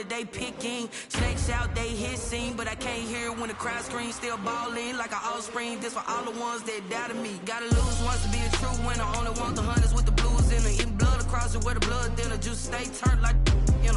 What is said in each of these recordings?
They picking snakes out, they hissing, but I can't hear when the crowd screams. Still balling like an offspring. This for all the ones that doubted me. Gotta lose once to be a true winner. Only want the hunters with the blues in it. Eating blood across it where the blood thinner. Juice stay turned like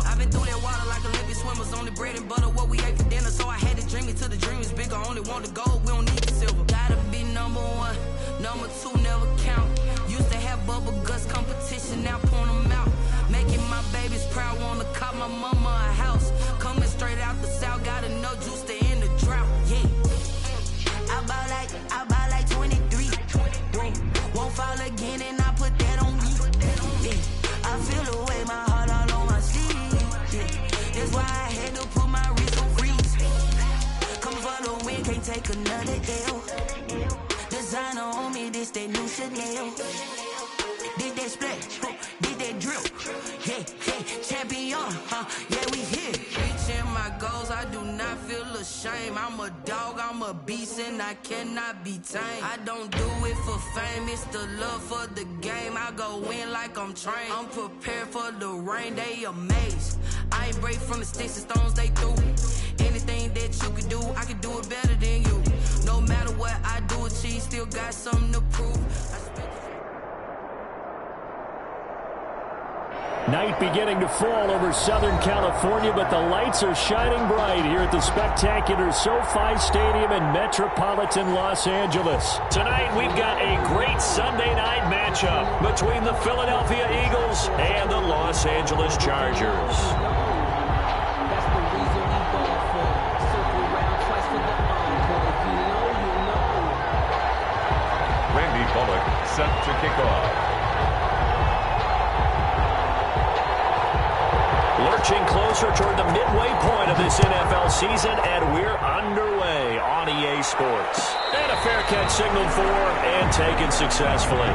I've been through that water like Olympic swimmers. Only bread and butter what we ate for dinner. So I had to dream it till the dream is bigger. Only want the gold, we don't need the silver. Gotta be number one, number two never count. Used to have bubble guts competition, now point them out. Making my babies proud, wanna cop my mama a house. Coming straight out the south, gotta know juice to end the drought. Yeah, I buy like 23. Won't fall again, and I put that on me. Yeah, I feel the way, my heart all on my sleeve. Yeah, that's why I had to put my wrist on freeze. Come for the win, can't take another L. Designer on me, this that new Chanel. Did that splash, did that drill. Yeah, champion, yeah, we here. Reaching my goals, I do not feel ashamed. I'm a dog, I'm a beast, and I cannot be tamed. I don't do it for fame, it's the love for the game. I go in like I'm trained. I'm prepared for the rain, they amazed. I ain't break from the sticks and stones they threw. Anything that you can do, I can do it better than you. No matter what I do, achieve, still got something to prove. Night beginning to fall over Southern California, but the lights are shining bright here at the spectacular SoFi Stadium in metropolitan Los Angeles. Tonight, we've got a great Sunday night matchup between the Philadelphia Eagles and the Los Angeles Chargers. Randy Bullock set to kick off. Lurching closer toward the midway point of this NFL season, and we're underway on EA Sports. And a fair catch signaled for and taken successfully.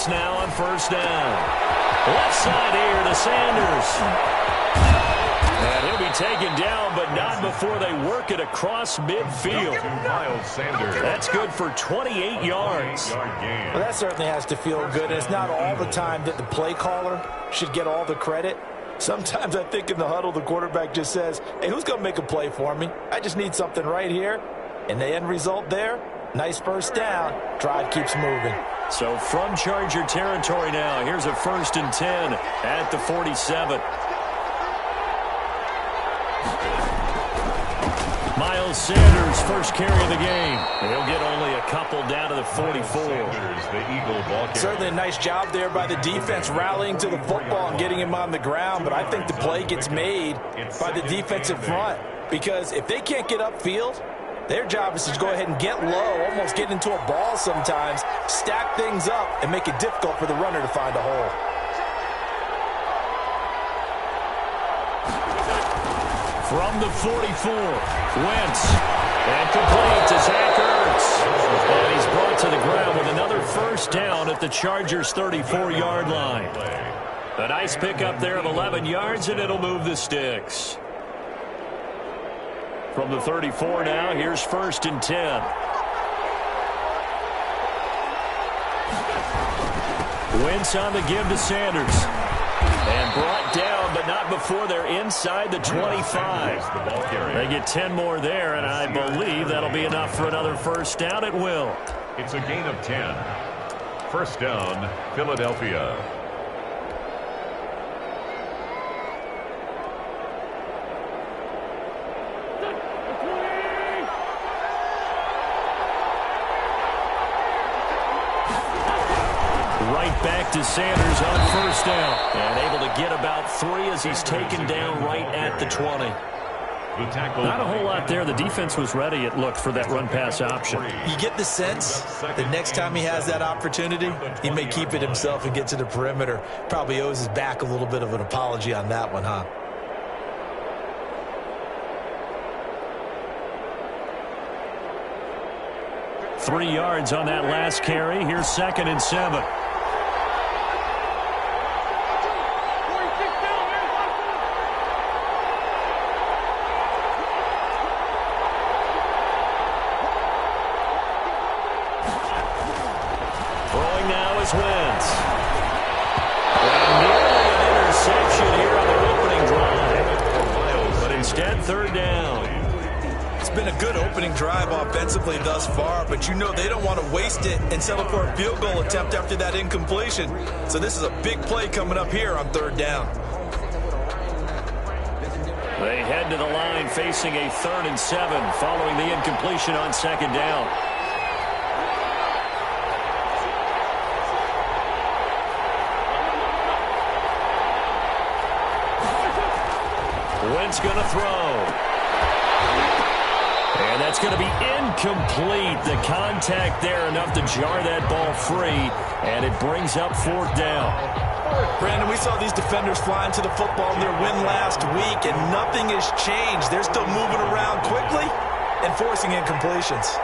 Now on first down. Left side here to Sanders. And he'll be taken down, but not before they work it across midfield. Miles Sanders. That's good for 28 yards. Well, that certainly has to feel good. It's not all the time that the play caller should get all the credit. Sometimes I think in the huddle, the quarterback just says, hey, who's going to make a play for me? I just need something right here. And the end result there, nice first down. Drive keeps moving. So from Charger territory now, here's a 1st and 10 at the 47. Miles Sanders, first carry of the game. He'll get only a couple down to the 44. Sanders, the Eagle ball carrier. Certainly a nice job there by the defense rallying to the football and getting him on the ground, but I think the play gets made by the defensive front because if they can't get upfield, their job is to go ahead and get low, almost get into a ball sometimes, stack things up, and make it difficult for the runner to find a hole. From the 44, Wentz. And complete to Zach Ertz. And he's brought to the ground with another first down at the Chargers' 34-yard line. A nice pickup there of 11 yards, and it'll move the sticks. From the 34 now, here's 1st and 10. Wentz on the give to Sanders. And brought down, but not before they're inside the 25. They get 10 more there, and I believe that'll be enough for another first down. It will. It's a gain of 10. First down, Philadelphia. Right back to Sanders on first down. And able to get about 3 as he's taken down right at the 20. Not a whole lot there. The defense was ready, it looked, for that run-pass option. You get the sense that next time he has that opportunity, he may keep it himself and get to the perimeter. Probably owes his back a little bit of an apology on that one, huh? Three yards on that last carry. Here's 2nd and 7. Throwing now is Wentz. And nearly an interception here on the opening drive. But instead, 3rd down. It's been a good opening drive offensively thus far, but you know they don't want to waste it and settle for a field goal attempt after that incompletion. So this is a big play coming up here on 3rd down. They head to the line facing a 3rd and 7 following the incompletion on 2nd down. Wentz going to throw. And that's going to be incomplete. The contact there enough to jar that ball free, and it brings up 4th down. Brandon, we saw these defenders flying to the football in their win last week, and nothing has changed. They're still moving around quickly and forcing incompletions.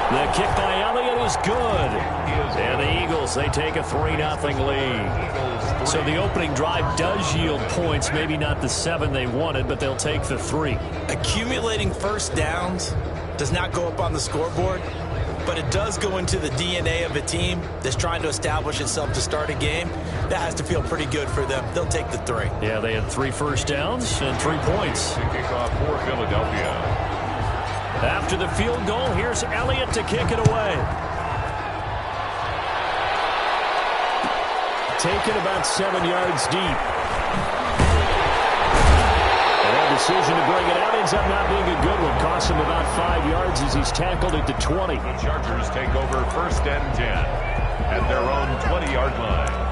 The kick by Elliott is good. And the Eagles, they take a 3-0 lead. So the opening drive does yield points, maybe not the 7 they wanted, but they'll take the 3. Accumulating first downs does not go up on the scoreboard, but it does go into the DNA of a team that's trying to establish itself to start a game. That has to feel pretty good for them. They'll take the 3. Yeah, they had 3 first downs and 3 points. Kickoff for Philadelphia. After the field goal, here's Elliott to kick it away. Taken about 7 yards deep. And that decision to bring it out ends up not being a good one. Costs him about 5 yards as he's tackled at the 20. The Chargers take over 1st and 10 at their own 20-yard line.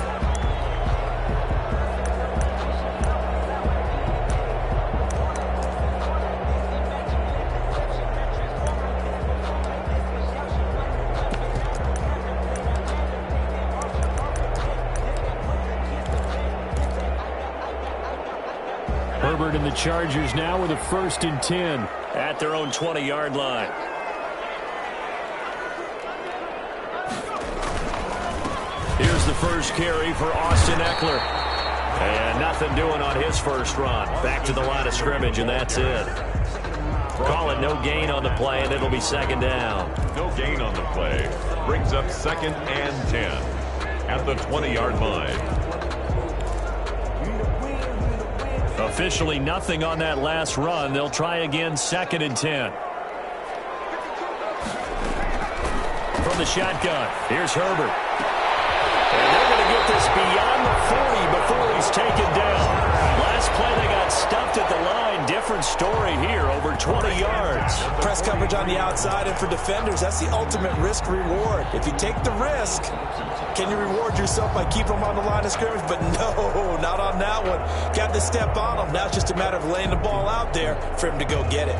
Herbert and the Chargers now with a 1st and 10 at their own 20-yard line. Here's the first carry for Austin Eckler. And nothing doing on his first run. Back to the line of scrimmage, and that's it. Call it no gain on the play, and it'll be 2nd down. No gain on the play. Brings up 2nd and 10 at the 20-yard line. Officially nothing on that last run. They'll try again, 2nd and 10. From the shotgun, here's Herbert. And they're going to get this beyond the 40 before he's taken down. Last play, they got stuffed at the line. Different story here, over 20 yards. Press coverage on the outside, and for defenders, that's the ultimate risk-reward. If you take the risk, can you reward yourself by keeping them on the line of scrimmage? But no, not on that one. Got to step on them. Now it's just a matter of laying the ball out there for him to go get it.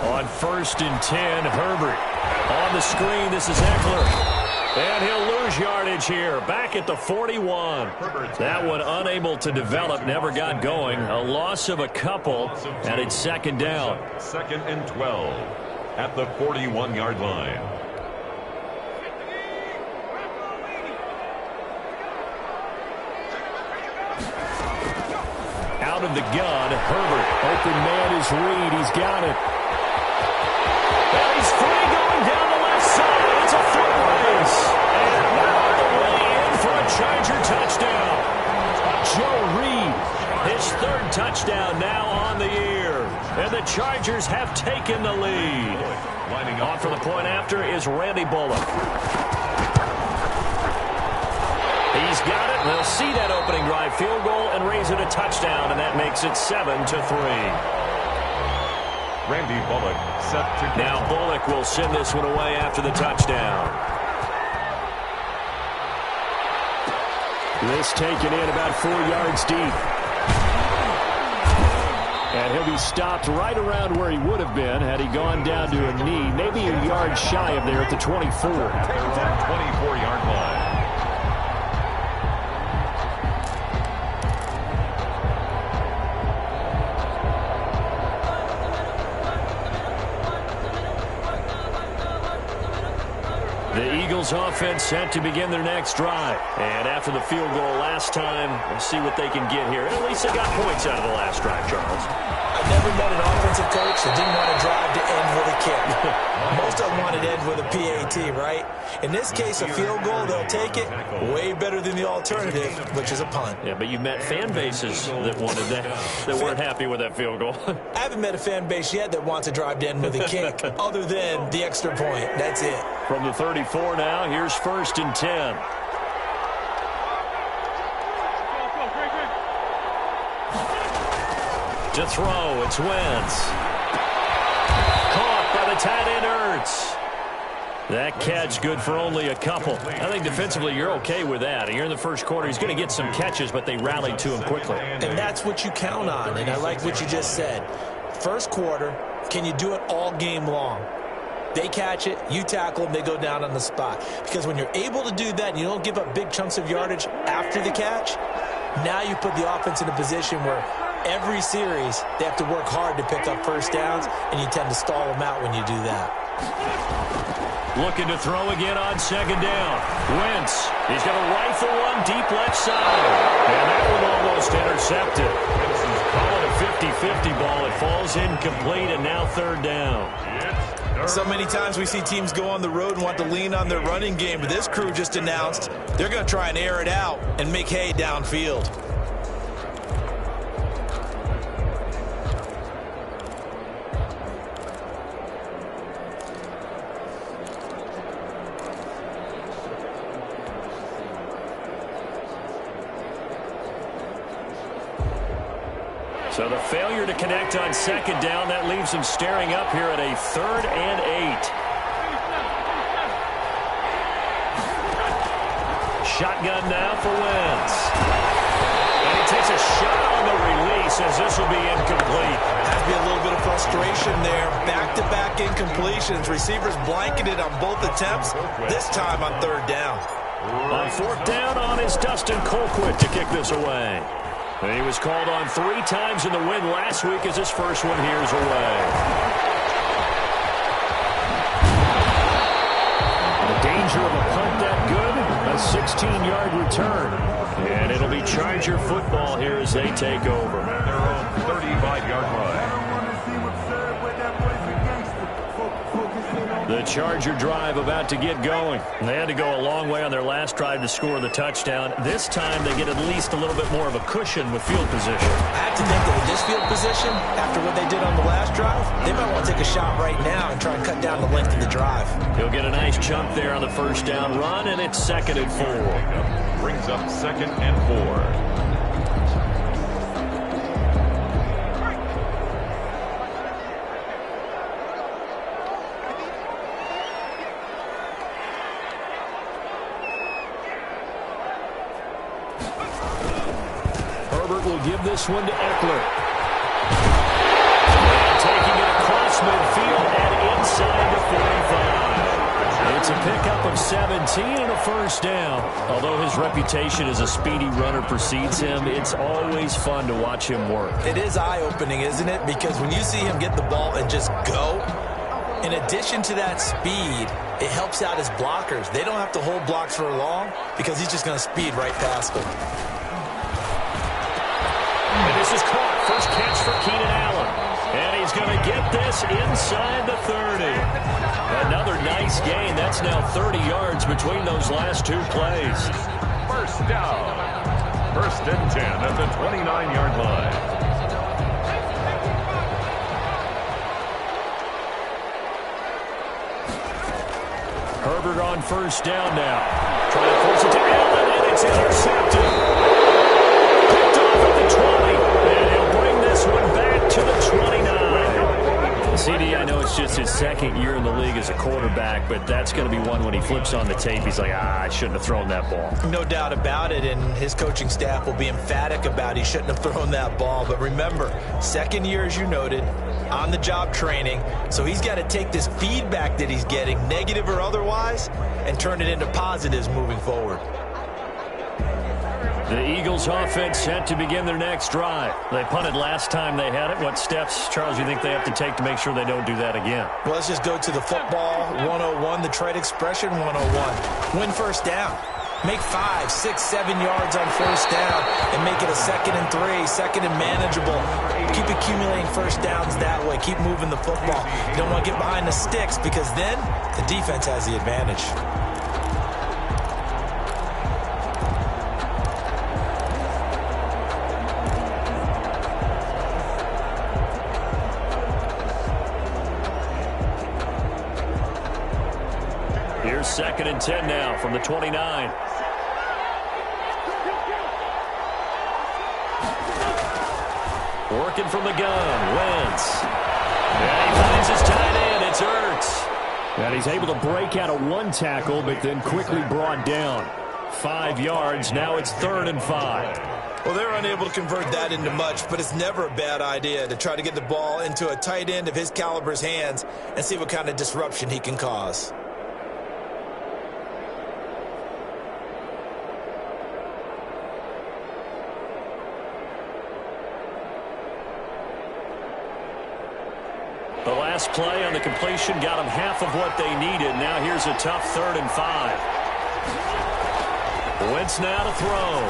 On 1st and 10, Herbert. On the screen, this is Eckler. And he'll lose yardage here. Back at the 41. That one unable to develop, never got going. A loss of a couple, and it's 2nd down. 2nd and 12 at the 41-yard line. out of the gun. Herbert, open man is Reed. He's got it. And he's free going down the left side. It's a foot race. And all the way in for a Charger touchdown. Joe Reed, his third touchdown now on the year. And the Chargers have taken the lead. Lining on for the point after is Randy Bullock. He's got it. They'll see that opening drive field goal and raise it a touchdown, and that makes it 7-3. Randy Bullock set to go. Now Bullock will send this one away after the touchdown. This taken in about 4 yards deep. And he'll be stopped right around where he would have been had he gone down to a knee, maybe a yard shy of there at the 24. 24-yard line. The Eagles offense set to begin their next drive. And after the field goal last time, we'll see what they can get here. At least they got points out of the last drive, Charles. I've never met an offensive coach that didn't want to drive to end with a kick. Most of them wanted to end with a PAT, right? In this case, a field goal, they'll take it. Way better than the alternative, which is a punt. Yeah, but you've met fan bases that wanted that, that weren't happy with that field goal. I haven't met a fan base yet that wants to drive to end with a kick, other than the extra point. That's it. From the 34 now, here's 1st and 10. To throw, it's Wentz. Caught by the tight end Ertz. That catch good for only a couple. I think defensively you're okay with that. You're in the first quarter. He's going to get some catches, but they rallied to him quickly. And that's what you count on, and I like what you just said. First quarter, can you do it all game long? They catch it, you tackle them, they go down on the spot. Because when you're able to do that and you don't give up big chunks of yardage after the catch, now you put the offense in a position where every series they have to work hard to pick up first downs, and you tend to stall them out when you do that. Looking to throw again on 2nd down. Wentz, he's going to rifle one deep left side. And that one almost intercepted. This is calling a 50-50 ball. It falls incomplete, and now 3rd down. So many times we see teams go on the road and want to lean on their running game, but this crew just announced they're going to try and air it out and make hay downfield. So the failure to connect on 2nd down, that leaves him staring up here at a 3rd and 8. Shotgun now for Wentz. And he takes a shot on the release as this will be incomplete. Has to be a little bit of frustration there. Back-to-back incompletions. Receivers blanketed on both attempts, this time on 3rd down. On 4th down on is Dustin Colquitt to kick this away. And he was called on 3 times in the win last week as his first one here is away. The danger of a punt that good, a 16-yard return. And it'll be Charger football here as they take over. Their own 35-yard line. The Charger drive about to get going. They had to go a long way on their last drive to score the touchdown. This time they get at least a little bit more of a cushion with field position. I have to think that with this field position, after what they did on the last drive, they might want to take a shot right now and try and cut down the length of the drive. He'll get a nice chunk there on the 1st down run, and it's 2nd and 4. Brings up 2nd and 4. Will give this one to Eckler. And taking it across midfield and inside the 45. It's a pickup of 17 and a 1st down. Although his reputation as a speedy runner precedes him, it's always fun to watch him work. It is eye-opening, isn't it? Because when you see him get the ball and just go, in addition to that speed, it helps out his blockers. They don't have to hold blocks for long because he's just going to speed right past them. And this is caught. First catch for Keenan Allen. And he's going to get this inside the 30. Another nice gain. That's now 30 yards between those last two plays. First down. First and 10 at the 29-yard line. Herbert on first down now. Trying to force it to Allen, and it's intercepted. Picked off at the 20, and he'll bring this one back to the 29. CD, I know it's just his second year in the league as a quarterback, but that's going to be one when he flips on the tape. He's like, I shouldn't have thrown that ball. No doubt about it, and his coaching staff will be emphatic about he shouldn't have thrown that ball. But remember, second year, as you noted, on-the-job training, so he's got to take this feedback that he's getting, negative or otherwise, and turn it into positives moving forward. The Eagles offense set to begin their next drive. They punted last time they had it. What steps, Charles, you think they have to take to make sure they don't do that again? Well, let's just go to the football 101, the trade expression 101. Win first down. Make 5, 6, 7 yards on first down and make it a 2nd and 3, second and manageable. Keep accumulating first downs that way. Keep moving the football. You don't want to get behind the sticks because then the defense has the advantage. Here's 2nd and 10 now from the 29. Working from the gun, Wentz. And he finds his tight end, it's Ertz. And he's able to break out of one tackle, but then quickly brought down. 5 yards, now it's 3rd and 5. Well, they're unable to convert that into much, but it's never a bad idea to try to get the ball into a tight end of his caliber's hands and see what kind of disruption he can cause. The last play on the completion got them half of what they needed. Now here's a tough 3rd and 5. Wentz now to throw.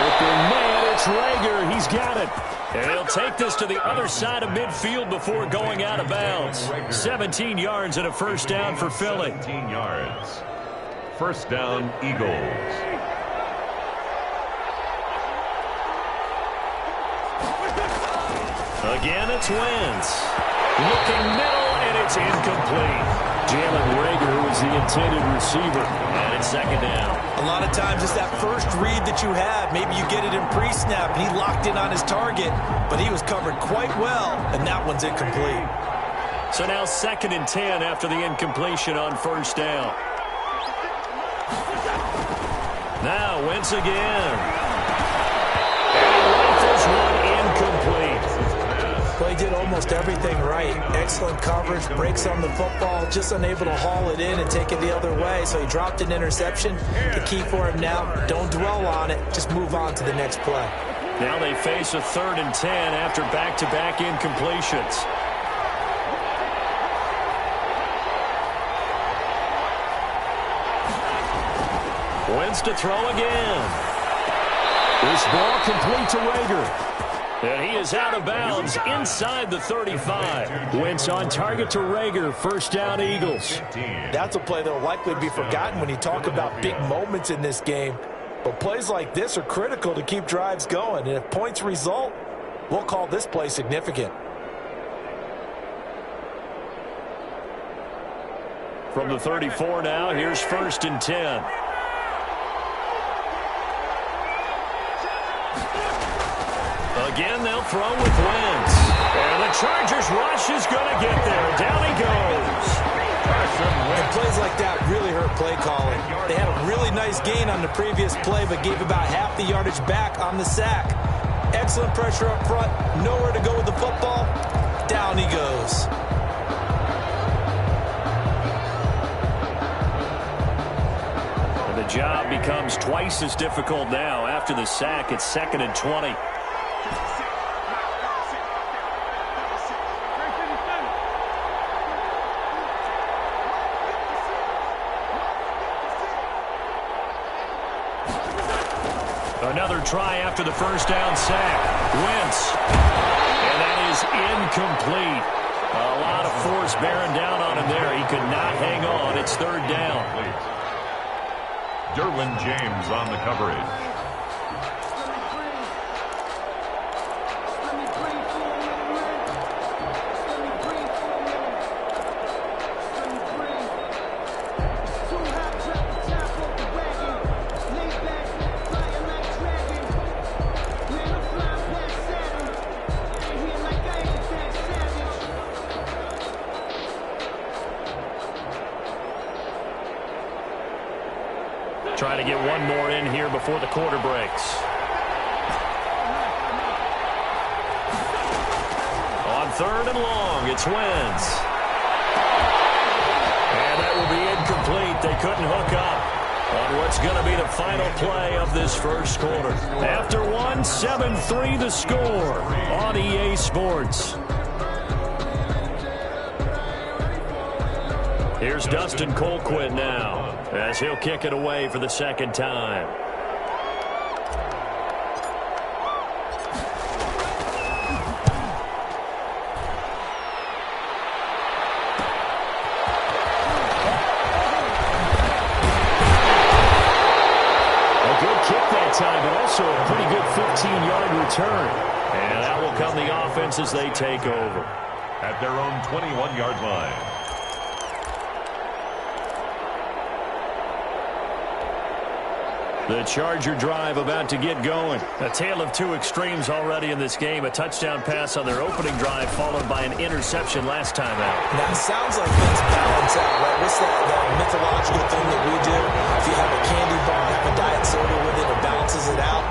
Open man, it's Rager. He's got it. And he'll take this to the other side of midfield before going out of bounds. 17 yards and a first down for Philly. 17 yards. First down, Eagles. Again, it's Wentz. Looking middle, and it's incomplete. Jalen Rager was the intended receiver. And it's 2nd down. A lot of times it's that first read that you have. Maybe you get it in pre-snap, and he locked in on his target, but he was covered quite well, and that one's incomplete. So now 2nd and 10 after the incompletion on first down. Now Wentz again. And he rifles one incomplete. Well, he did almost everything right. Excellent coverage, breaks on the football, just unable to haul it in and take it the other way. So he dropped an interception. The key for him now, don't dwell on it. Just move on to the next play. Now they face a 3rd and 10 after back-to-back incompletions. Wentz to throw again. This ball complete to Rager. And he is out of bounds inside the 35. Wentz on target to Rager. First down, Eagles. That's a play that will likely be forgotten when you talk about big moments in this game. But plays like this are critical to keep drives going. And if points result, we'll call this play significant. From the 34 now, here's 1st and 10. Again, they'll throw with Wentz. And the Chargers rush is going to get there. Down he goes. And plays like that really hurt play calling. They had a really nice gain on the previous play, but gave about half the yardage back on the sack. Excellent pressure up front. Nowhere to go with the football. Down he goes. And the job becomes twice as difficult now. After the sack, it's 2nd and 20. Another try after the first down sack. Wentz. And that is incomplete. A lot of force bearing down on him there. He could not hang on. It's third down. Derwin James on the coverage. Trying to get one more in here before the quarter breaks. On third and long, it's Wentz. And that will be incomplete. They couldn't hook up on what's going to be the final play of this first quarter. After one, 7-3 the score on EA Sports. Here's Dustin Colquitt now, as he'll kick it away for the second time. A good kick that time, but also a pretty good 15-yard return. And that will come the offense as they take over. At their own 21-yard line. The Charger drive about to get going. A tale of two extremes already in this game. A touchdown pass on their opening drive followed by an interception last time out. Now, it sounds like things balance out, right? What's that mythological thing that we do? If you have a candy bar, have a diet soda with it, it balances it out.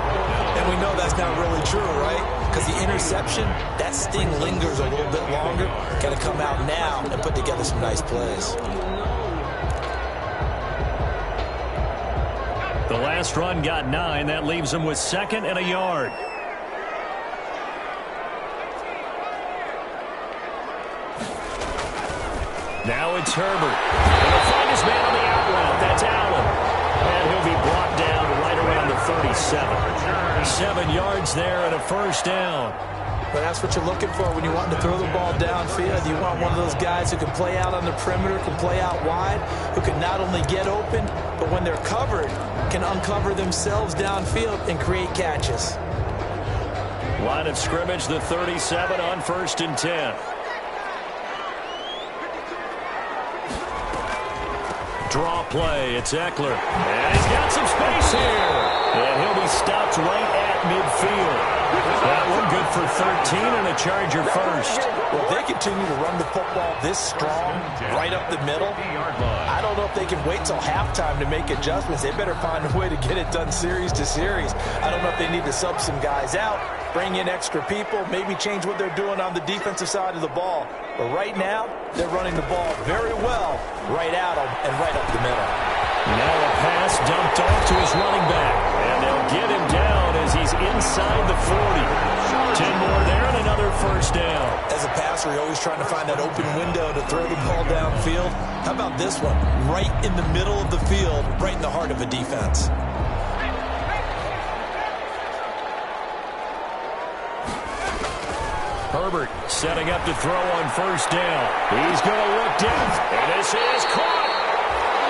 And we know that's not really true, right? Because the interception, that sting lingers a little bit longer. Got to come out now and put together some nice plays. The last run got 9. That leaves them with second and a yard. Now it's Herbert. And he'll find his man on the out route. That's Allen. And he'll be brought down right around the 37. 7 yards there and a first down. But that's what you're looking for when you want to throw the ball downfield. You want one of those guys who can play out on the perimeter, can play out wide, who can not only get open, but when they're covered, can uncover themselves downfield and create catches. Line of scrimmage, the 37 on 1st and 10. Draw play, it's Eckler. And he's got some space here. And he'll be stopped right at midfield. That one good for 13 and a Charger first. Well, if they continue to run the football this strong, right up the middle, I don't know if they can wait till halftime to make adjustments. They better find a way to get it done series to series. I don't know if they need to sub some guys out, bring in extra people, maybe change what they're doing on the defensive side of the ball. But right now, they're running the ball very well right at them and right up the middle. Now a pass dumped off to his running back. And they'll get him down as he's inside the 40. 10 more there and another first down. As a passer, you're always trying to find that open window to throw the ball downfield. How about this one? Right in the middle of the field, right in the heart of a defense. Herbert setting up to throw on first down. He's going to look down. And this is caught.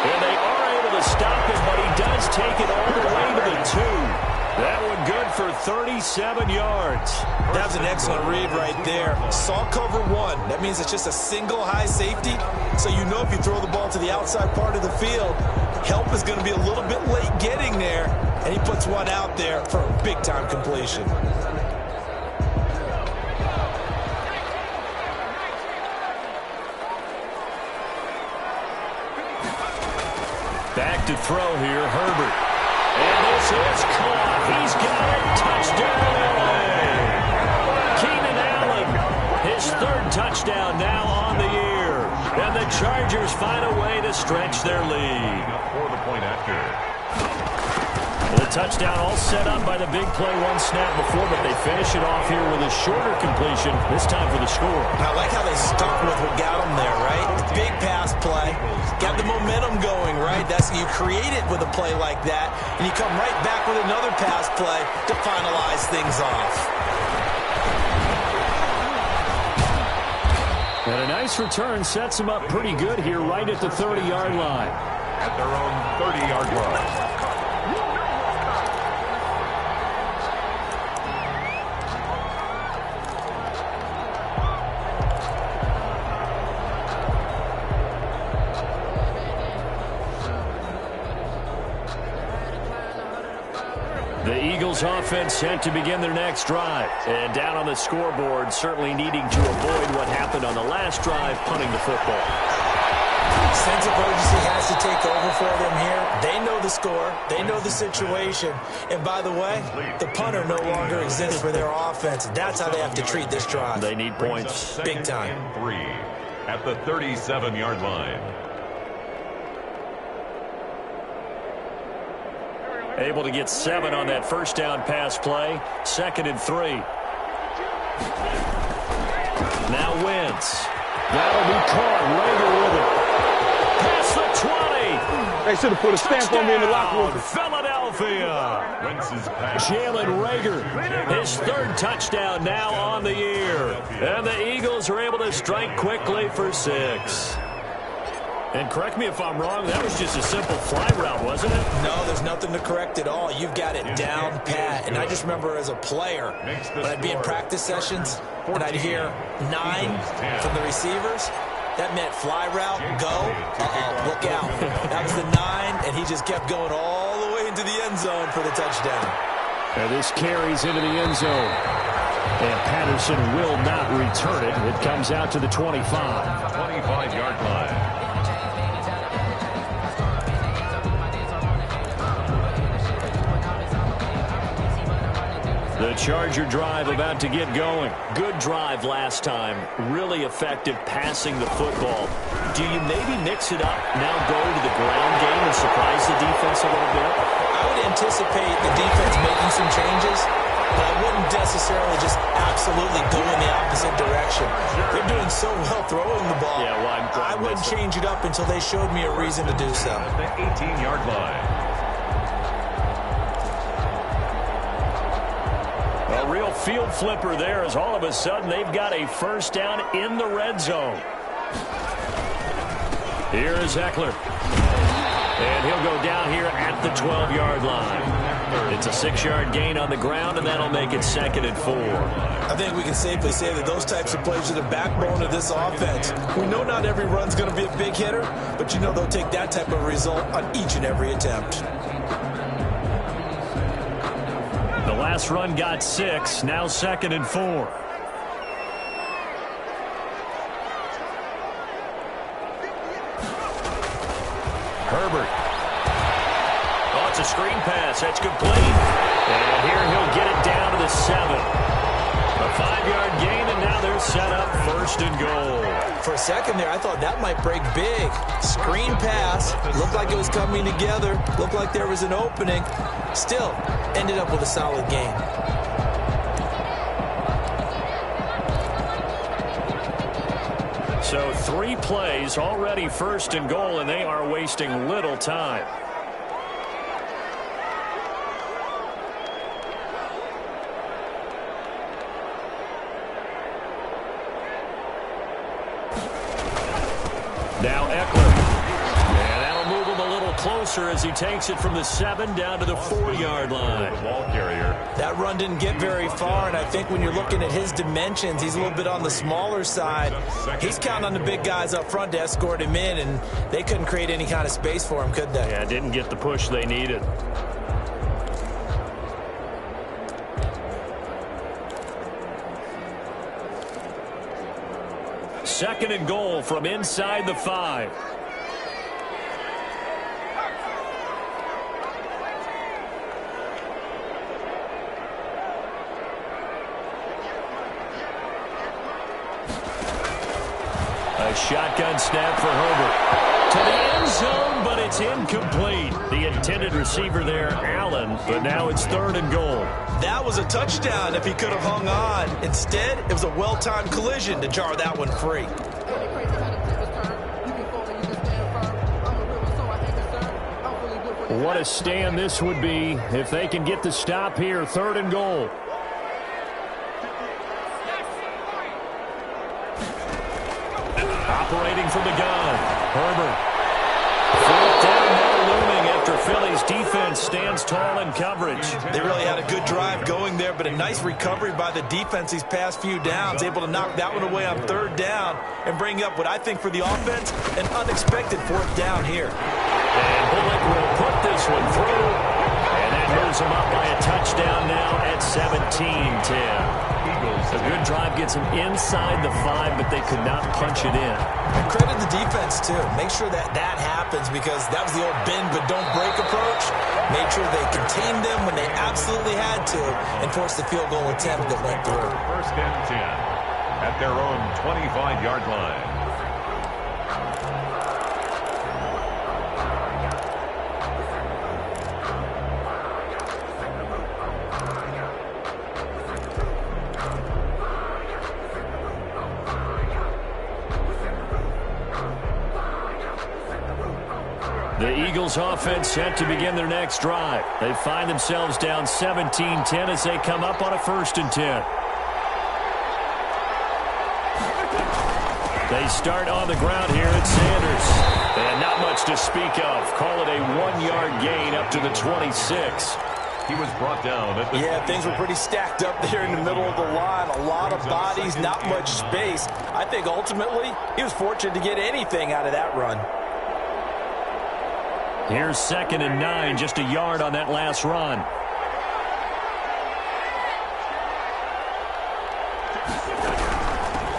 And they are able to stop him, but he does take it all the way to the 2. That one good for 37 yards. That was an excellent read right there. Saw cover 1. That means it's just a single high safety. So you know if you throw the ball to the outside part of the field, help is going to be a little bit late getting there. And he puts one out there for a big-time completion. Back to throw here, Herbert. And this is caught. He's got it. Touchdown, LA. Keenan Allen, his 3rd touchdown now on the year. And the Chargers find a way to stretch their lead. For the point after. The touchdown all set up by the big play one snap before, but they finish it off here with a shorter completion, this time for the score. I like how they stuck with what got them there, right? Big pass play. Got the momentum going, right? That's you create it with a play like that, and you come right back with another pass play to finalize things off. And a nice return sets them up pretty good here right at the 30-yard line. At their own 30-yard line. The Eagles offense set to begin their next drive. And down on the scoreboard, certainly needing to avoid what happened on the last drive, punting the football. Sense of urgency has to take over for them here. They know the score. They know the situation. And by the way, the punter no longer exists for their offense. That's how they have to treat this drive. They need points. Big time. 3 at the 37-yard line. Able to get 7 on that first down pass play. 2nd and 3. Now Wentz. That'll be caught. Rager with it. Past the 20. They should have put a stamp on me in the locker room. Philadelphia. Wentz's pass. Jalen Rager, his 3rd touchdown now on the year. And the Eagles are able to strike quickly for 6. And correct me if I'm wrong, that was just a simple fly route, wasn't it? No, there's nothing to correct at all. You've got it down pat. And I just remember as a player, when I'd be in practice sessions, and I'd hear 9 from the receivers, that meant fly route, go, look out. That was the 9, and he just kept going all the way into the end zone for the touchdown. And this carries into the end zone. And Patterson will not return it. It comes out to the 25. 25-yard line. The Charger drive about to get going. Good drive last time. Really effective passing the football. Do you maybe mix it up, now go to the ground game and surprise the defense a little bit? I would anticipate the defense making some changes, but I wouldn't necessarily just absolutely go in the opposite direction. They're doing so well throwing the ball. Yeah, well, I wouldn't change it up until they showed me a reason to do so. At the 18-yard line. A real field flipper there as all of a sudden they've got a first down in the red zone. Here is Eckler. And he'll go down here at the 12-yard line. It's a 6-yard gain on the ground, and that'll make it 2nd and 4. I think we can safely say that those types of plays are the backbone of this offense. We know not every run's going to be a big hitter, but you know they'll take that type of result on each and every attempt. The last run got 6, now 2nd and 4. Herbert. Oh, it's a screen pass. That's complete. And here he'll get it down to the 7. A 5-yard gain, and now they're set up 1st and goal. For a second there, I thought that might break big. Screen pass. Looked like it was coming together. Looked like there was an opening. Still, ended up with a solid gain. So 3 plays, already 1st and goal, and they are wasting little time. Now Eckler. And that'll move him a little closer as he takes it from the 7 down to the 4-yard line. The ball carrier. That run didn't get very far, and I think when you're looking at his dimensions, he's a little bit on the smaller side. He's counting on the big guys up front to escort him in, and they couldn't create any kind of space for him, could they? Yeah, didn't get the push they needed. Second and goal from inside the 5. A Shotgun snap for Herbert. To the end zone, but it's incomplete. The intended receiver there, Allen, but now it's 3rd and goal. That was a touchdown if he could have hung on. Instead, it was a well-timed collision to jar that one free. What a stand this would be if they can get the stop here. 3rd and goal. Operating from the gun, Herbert. 4th down now looming after Philly's defense stands tall in coverage. They really had a good drive going there, but a nice recovery by the defense these past few downs, able to knock that one away on 3rd down and bring up what I think for the offense, an unexpected 4th down here. And Bullock will put this one through, and that moves them up by a touchdown now at 17-10. A good drive gets them inside the 5, but they could not punch it in. And credit the defense, too. Make sure that happens, because that was the old bend but don't break approach. Made sure they contained them when they absolutely had to and forced the field goal attempt that went through. 1st and 10 at their own 25-yard line. The Eagles offense set to begin their next drive. They find themselves down 17-10 as they come up on a 1st and 10. They start on the ground here at Sanders. And not much to speak of. Call it a 1-yard gain up to the 26. He was brought down at the... Yeah, things were pretty stacked up there in the middle of the line. A lot of bodies, not much space. I think ultimately he was fortunate to get anything out of that run. Here's 2nd and 9, just a yard on that last run.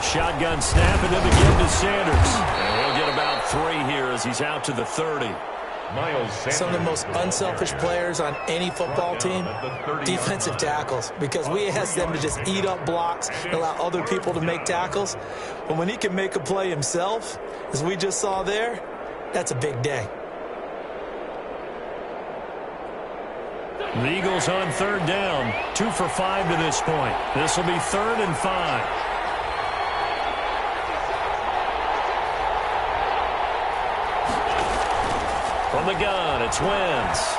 Shotgun snap, and then the give to Sanders. And he'll get about 3 here as he's out to the 30. Miles Sanders. Some of the most unselfish players on any football team, defensive tackles, because we ask them to just eat up blocks and allow other people to make tackles. But when he can make a play himself, as we just saw there, that's a big day. The Eagles on 3rd down, 2 for 5 to this point. This will be 3rd and 5. From the gun, it's Wentz.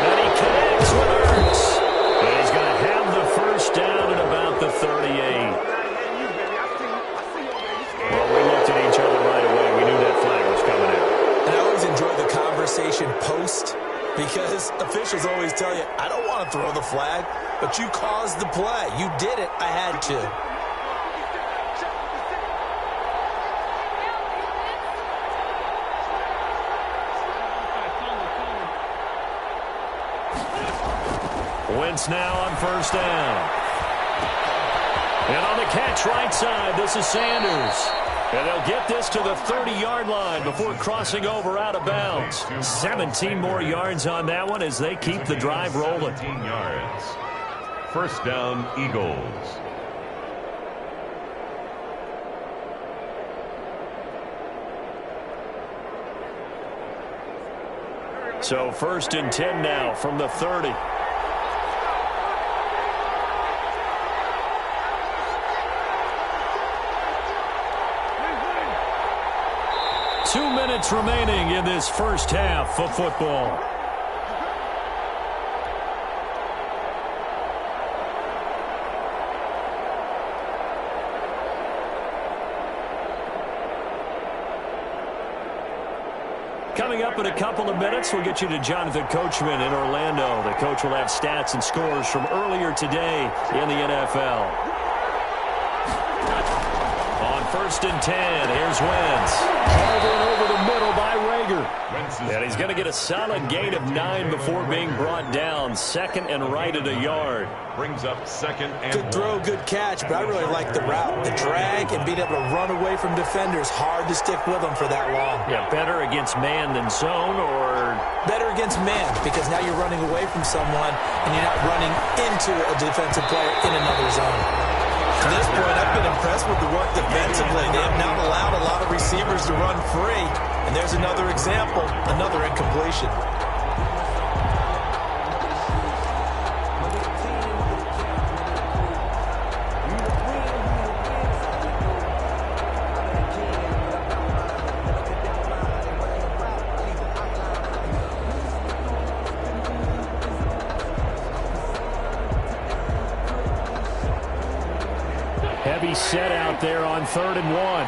And he connects with Ertz. And he's going to have the 1st down at about the 38. Well, we looked at each other right away. We knew that flag was coming out. And I always enjoy the conversation post, because officials always tell you, I don't want to throw the flag, but you caused the play. You did it. I had to. Wentz now on 1st down. And on the catch right side, this is Sanders. And they'll get this to the 30-yard line before crossing over out of bounds. 17 more yards on that one as they keep the drive rolling. 17 yards. 1st down, Eagles. So 1st and 10 now from the 30. Two minutes remaining in this first half of football. Coming up in a couple of minutes, we'll get you to Jonathan Coachman in Orlando. The coach will have stats and scores from earlier today in the NFL. On 1st and 10, here's Wentz. Called in over the middle by Rager. And he's going to get a solid gain of 9 before being brought down. 2nd and right at a yard. Brings up 2nd and Good throw, good catch, but I really like the route. The drag and being able to run away from defenders. Hard to stick with them for that long. Yeah, better against man than zone, or? Better against man, because now you're running away from someone and you're not running into a defensive player in another zone. To this point, I've been impressed with the work defensively. They have not allowed a lot of receivers to run free. And there's another example, another incompletion. Heavy set out there on 3rd and 1.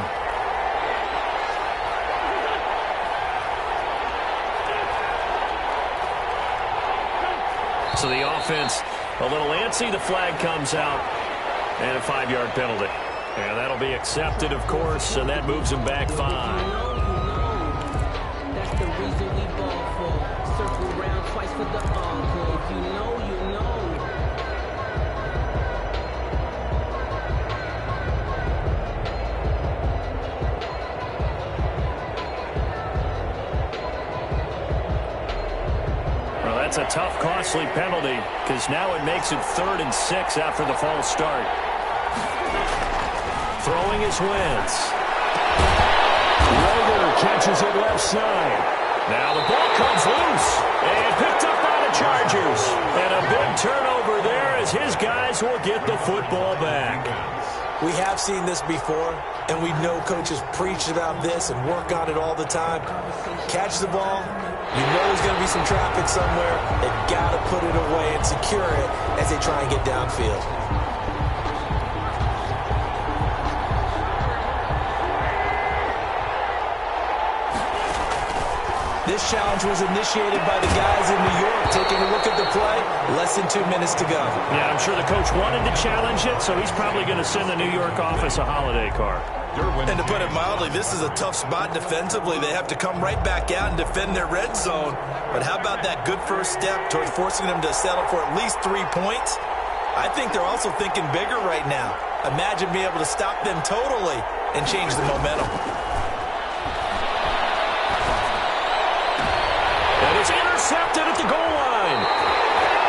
So the offense a little antsy. The flag comes out and a 5-yard penalty. And that'll be accepted, of course, and that moves him back 5. That's the reason we ball for. Circle round twice for the encore. If you know, you know. That's a tough, costly penalty because now it makes it 3rd and 6 after the false start. Throwing is Wentz. Rager catches it left side. Now the ball comes loose and picked up by the Chargers. And a big turnover there as his guys will get the football back. We have seen this before, and we know coaches preach about this and work on it all the time. Catch the ball. You know there's going to be some traffic somewhere. They've got to put it away and secure it as they try and get downfield. This challenge was initiated by the guys in New York. Taking a look at the play, less than 2 minutes to go. Yeah, I'm sure the coach wanted to challenge it, so he's probably going to send the New York office a holiday card. And to put it mildly, this is a tough spot defensively. They have to come right back out and defend their red zone. But how about that good first step towards forcing them to settle for at least 3 points? I think they're also thinking bigger right now. Imagine being able to stop them totally and change the momentum. And it's intercepted at the goal line.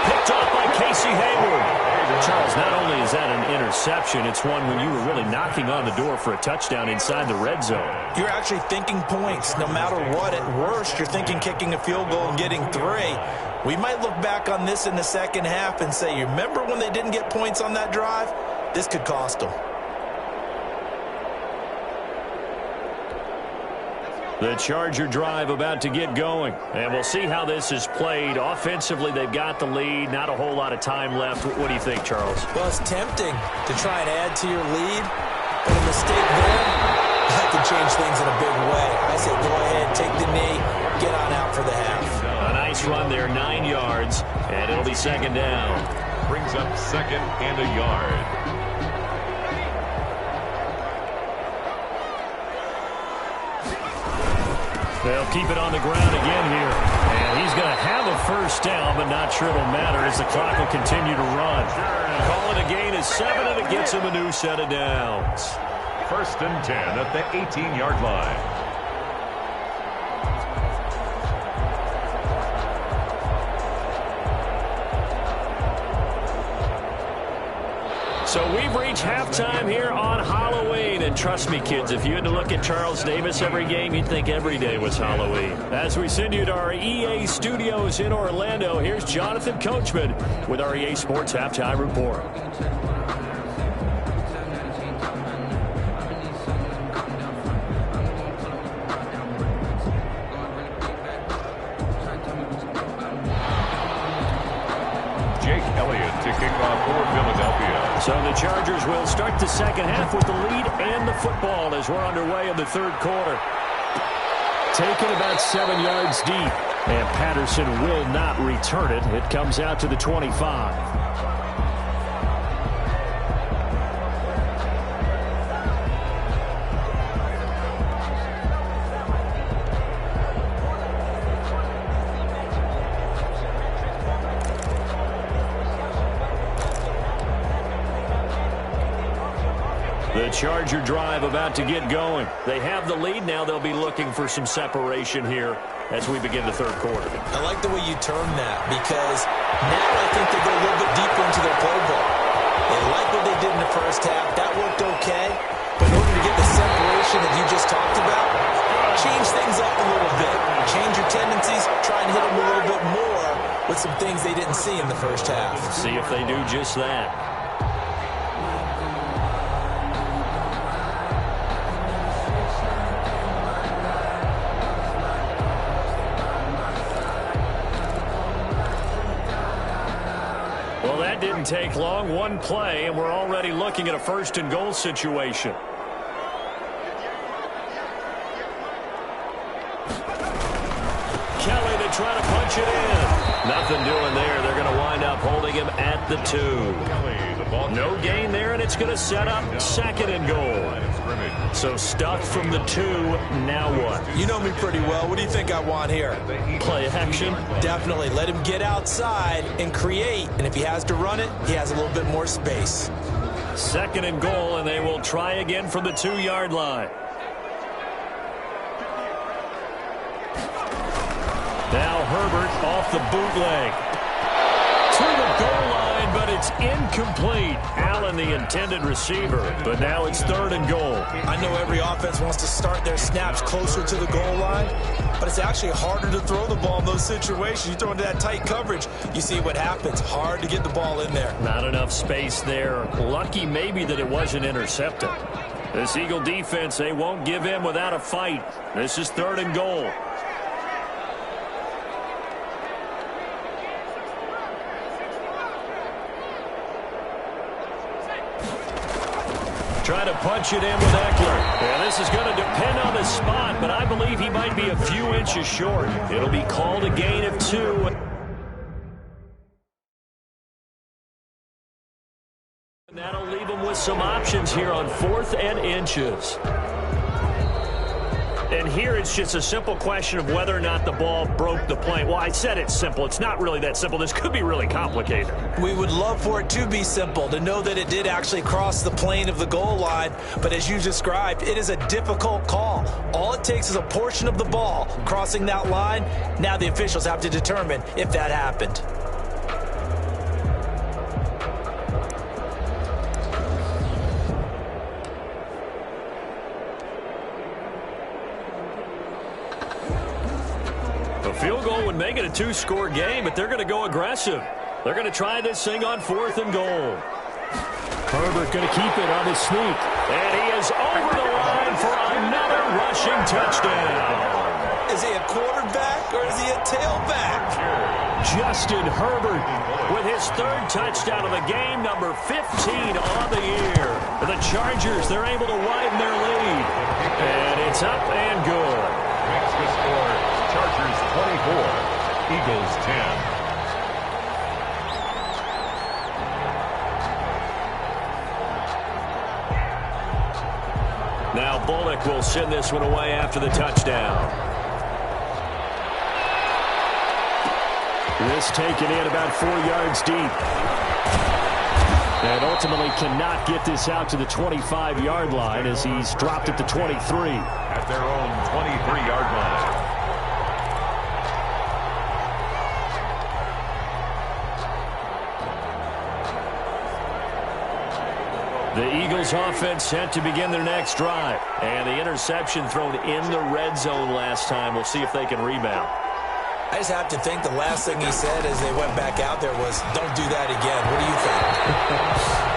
Picked off by Casey Hayward. Charles, not only is that an interception, it's one when you were really knocking on the door for a touchdown inside the red zone. You're actually thinking points. No matter what, at worst, you're thinking kicking a field goal and getting 3. We might look back on this in the second half and say, you remember when they didn't get points on that drive? This could cost them. The Charger drive about to get going. And we'll see how this is played. Offensively, they've got the lead. Not a whole lot of time left. What do you think, Charles? Well, it's tempting to try and add to your lead. But a mistake there, that could change things in a big way. I say go ahead, take the knee, get on out for the half. A nice run there, 9 yards. And it'll be 2nd down. Brings up 2nd and a yard. They'll keep it on the ground again here. And he's going to have a first down, but not sure it'll matter as the clock will continue to run. Calling a gain is 7, and it gets him a new set of downs. 1st and 10 at the 18-yard line. So we've reached halftime here on Halloween. And trust me, kids, if you had to look at Charles Davis every game, you'd think every day was Halloween. As we send you to our EA studios in Orlando, here's Jonathan Coachman with our EA Sports Halftime Report. So the Chargers will start the second half with the lead and the football as we're underway in the 3rd quarter. Taken about 7 yards deep, and Patterson will not return it. It comes out to the 25. The Charger drive about to get going. They have the lead now. They'll be looking for some separation here as we begin the 3rd quarter. I like the way you term that because now I think they go a little bit deeper into their play book. They like what they did in the first half. That worked okay. But in order to get the separation that you just talked about, change things up a little bit. Change your tendencies. Try and hit them a little bit more with some things they didn't see in the first half. See if they do just that. Well, that didn't take long. One play, and we're already looking at a first-and-goal situation. Kelly to try to punch it in. Nothing doing there. They're going to wind up holding him at the 2. No gain there, and it's going to set up second and goal. So stuck from the 2. Now what? You know me pretty well. What do you think I want here? Play action. Definitely. Let him get outside and create. And if he has to run it, he has a little bit more space. Second and goal, and they will try again from the 2-yard line. Now Herbert off the bootleg. To the goal line, but it's incomplete. Allen, the intended receiver, but now it's third and goal. I know every offense wants to start their snaps closer to the goal line, but it's actually harder to throw the ball in those situations. You throw into that tight coverage, you see what happens. Hard to get the ball in there. Not enough space there. Lucky maybe that it wasn't intercepted. This Eagle defense, they won't give in without a fight. This is third and goal. Trying to punch it in with Eckler. Yeah, this is going to depend on the spot, but I believe he might be a few inches short. It'll be called a gain of 2. And that'll leave him with some options here on 4th and inches. And here it's just a simple question of whether or not the ball broke the plane. Well, I said it's simple. It's not really that simple. This could be really complicated. We would love for it to be simple, to know that it did actually cross the plane of the goal line. But as you described, it is a difficult call. All it takes is a portion of the ball crossing that line. Now the officials have to determine if that happened. Field goal would make it a 2-score game, but they're going to go aggressive. They're going to try this thing on 4th and goal. Herbert going to keep it on his sneak. And he is over the line for another rushing touchdown. Is he a quarterback or is he a tailback? Justin Herbert with his 3rd touchdown of the game, number 15 on the year. The Chargers, they're able to widen their lead. And it's up and good. Makes the score Chargers 24, Eagles 10. Now Bullock will send this one away after the touchdown. This taken in about 4 yards deep. And ultimately cannot get this out to the 25-yard line as he's dropped at the 23. At their own 23-yard line. The Eagles offense set to begin their next drive. And the interception thrown in the red zone last time. We'll see if they can rebound. I just have to think the last thing he said as they went back out there was, don't do that again. What do you think?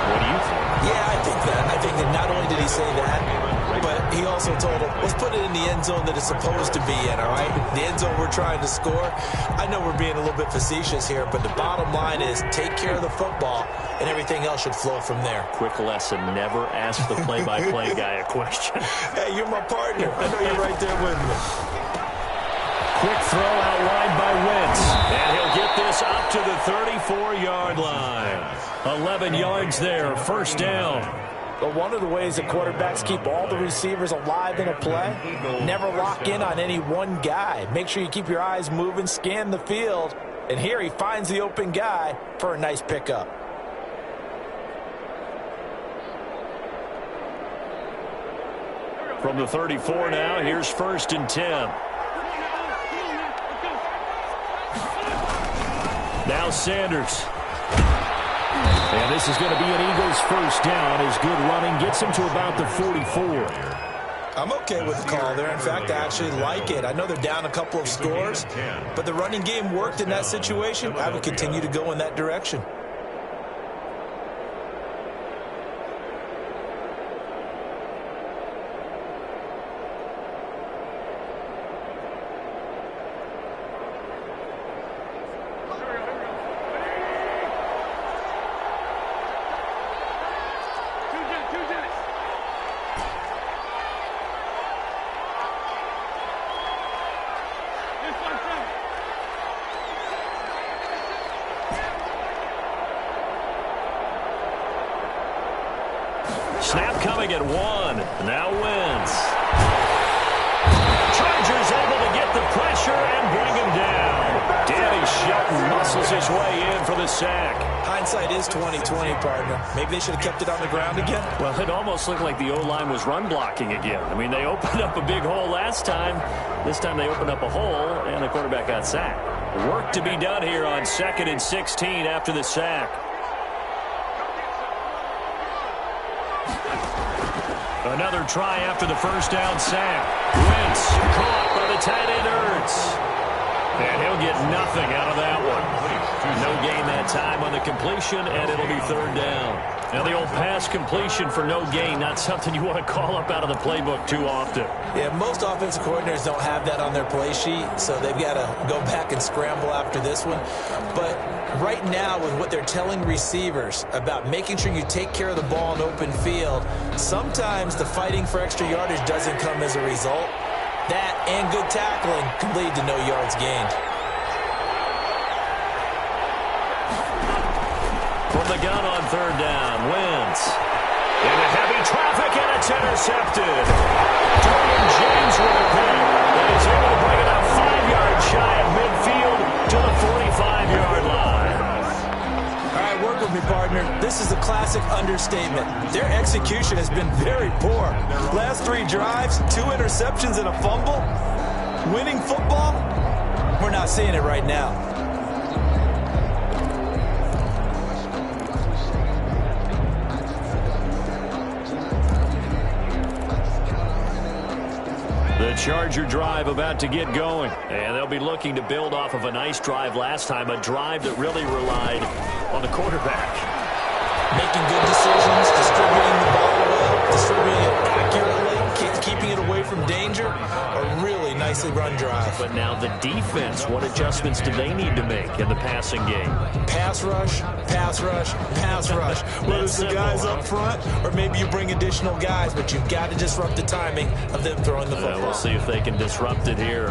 What do you think? Yeah, I think that. I think that not only did he say that, but he also told him, let's put it in the end zone that it's supposed to be in, all right? The end zone we're trying to score. I know we're being a little bit facetious here, but the bottom line is take care of the football, and everything else should flow from there. Quick lesson, never ask the play-by-play guy a question. Hey, you're my partner. I know you're right there with me. Quick throw out wide by Wentz. And he'll get this up to the 34-yard line. 11 yards there, first down. But one of the ways that quarterbacks keep all the receivers alive in a play, never lock in on any one guy. Make sure you keep your eyes moving, scan the field. And here he finds the open guy for a nice pickup. From the 34 now, here's 1st and 10. Now Sanders. And this is going to be an Eagles first down as good running gets him to about the 44. I'm okay with the call there. In fact, I actually like it. I know they're down a couple of scores, but the running game worked in that situation. I would continue to go in that direction. Snap coming at 1. Now Wentz. Chargers able to get the pressure and bring him down. Danny Shelton muscles his way in for the sack. Hindsight is 20/20, partner. Maybe they should have kept it on the ground again. Well, it almost looked like the O-line was run blocking again. I mean, they opened up a big hole last time. This time they opened up a hole, and the quarterback got sacked. Work to be done here on 2nd and 16 after the sack. Another try after the first down sack. Wentz caught by the tight end Ertz. And he'll get nothing out of that one. No gain that time on the completion, and it'll be 3rd down. Now the old pass completion for no gain, not something you want to call up out of the playbook too often. Yeah, most offensive coordinators don't have that on their play sheet, so they've got to go back and scramble after this one. But right now, with what they're telling receivers about making sure you take care of the ball in open field, sometimes the fighting for extra yardage doesn't come as a result. That and good tackling can lead to no yards gained. From the gun on 3rd down, Wentz. Into heavy traffic, and it's intercepted. Dorian James with a pick, and he's able to bring it up 5 yards shy of midfield to the 45-yard line. All right, work with me, partner. This is a classic understatement. Their execution has been very poor. Last 3 drives, 2 interceptions and a fumble. Winning football? We're not seeing it right now. The Charger drive about to get going. And they'll be looking to build off of a nice drive last time, a drive that really relied on the quarterback. Making good decisions, distributing the ball well, distributing it accurately, keeping it away from danger. A really nicely run drive. But now the defense, what adjustments do they need to make in the passing game? Pass rush, pass rush, pass rush. Whether it's the guys up front or maybe you bring additional guys, but you've got to disrupt the timing of them throwing the football. We'll see if they can disrupt it here.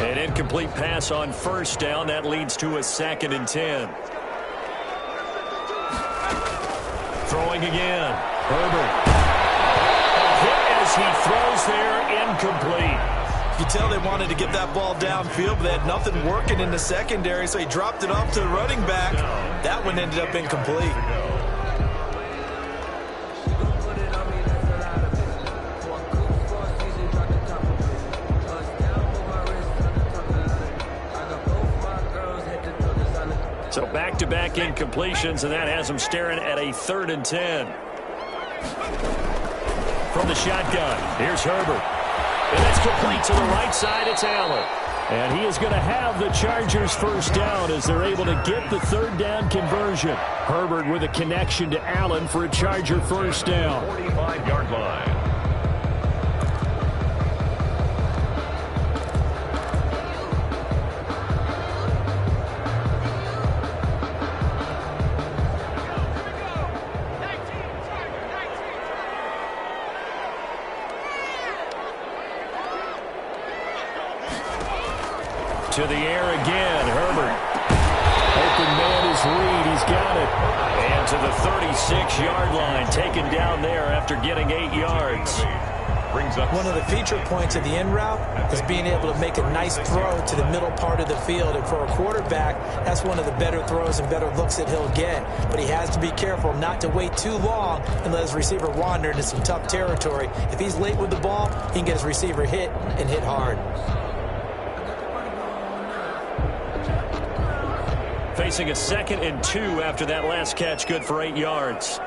An incomplete pass on 1st down. That leads to a 2nd and 10. Throwing again. Herbert. Hit as he throws there, incomplete. You tell they wanted to get that ball downfield, but they had nothing working in the secondary, so he dropped it off to the running back. That one ended up incomplete. So back-to-back incompletions, and that has him staring at a 3rd and 10. From the shotgun, here's Herbert. And it's complete to the right side. It's Allen. And he is going to have the Chargers first down as they're able to get the 3rd down conversion. Herbert with a connection to Allen for a Charger first down. 45-yard line. To the air again, Herbert. Open man is Reed, he's got it. And to the 36-yard line, taken down there after getting 8 yards. Brings up one of the feature points of the in route is being able to make a nice throw to the middle part of the field. And for a quarterback, that's one of the better throws and better looks that he'll get. But he has to be careful not to wait too long and let his receiver wander into some tough territory. If he's late with the ball, he can get his receiver hit and hit hard. facing a 2nd and 2 after that last catch, good for 8 yards.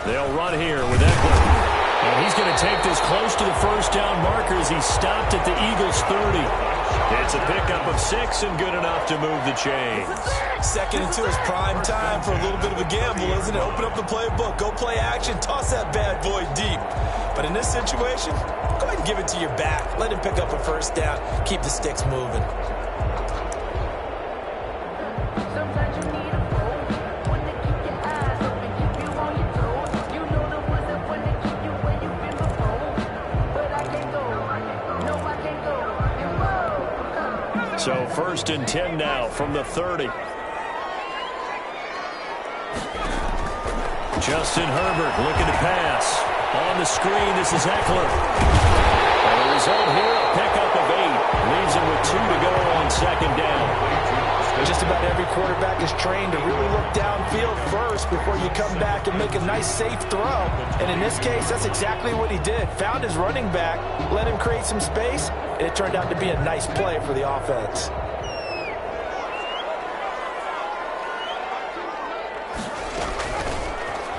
They'll run here with Eckler. And he's going to take this close to the first down marker as he stopped at the Eagles' 30. It's a pickup of 6 and good enough to move the chains. 2nd and 2 is prime time for a little bit of a gamble, isn't it? Open up the playbook, go play action, toss that bad boy deep. But in this situation, go ahead and give it to your back. Let him pick up a first down, keep the sticks moving. So 1st and 10 now from the 30. Justin Herbert looking to pass. On the screen, this is Eckler. And the result here, a pickup of 8. Leaves him with 2 to go on 2nd down. Just about every quarterback is trained to really look downfield first before you come back and make a nice, safe throw. And in this case, that's exactly what he did. Found his running back, let him create some space, and it turned out to be a nice play for the offense.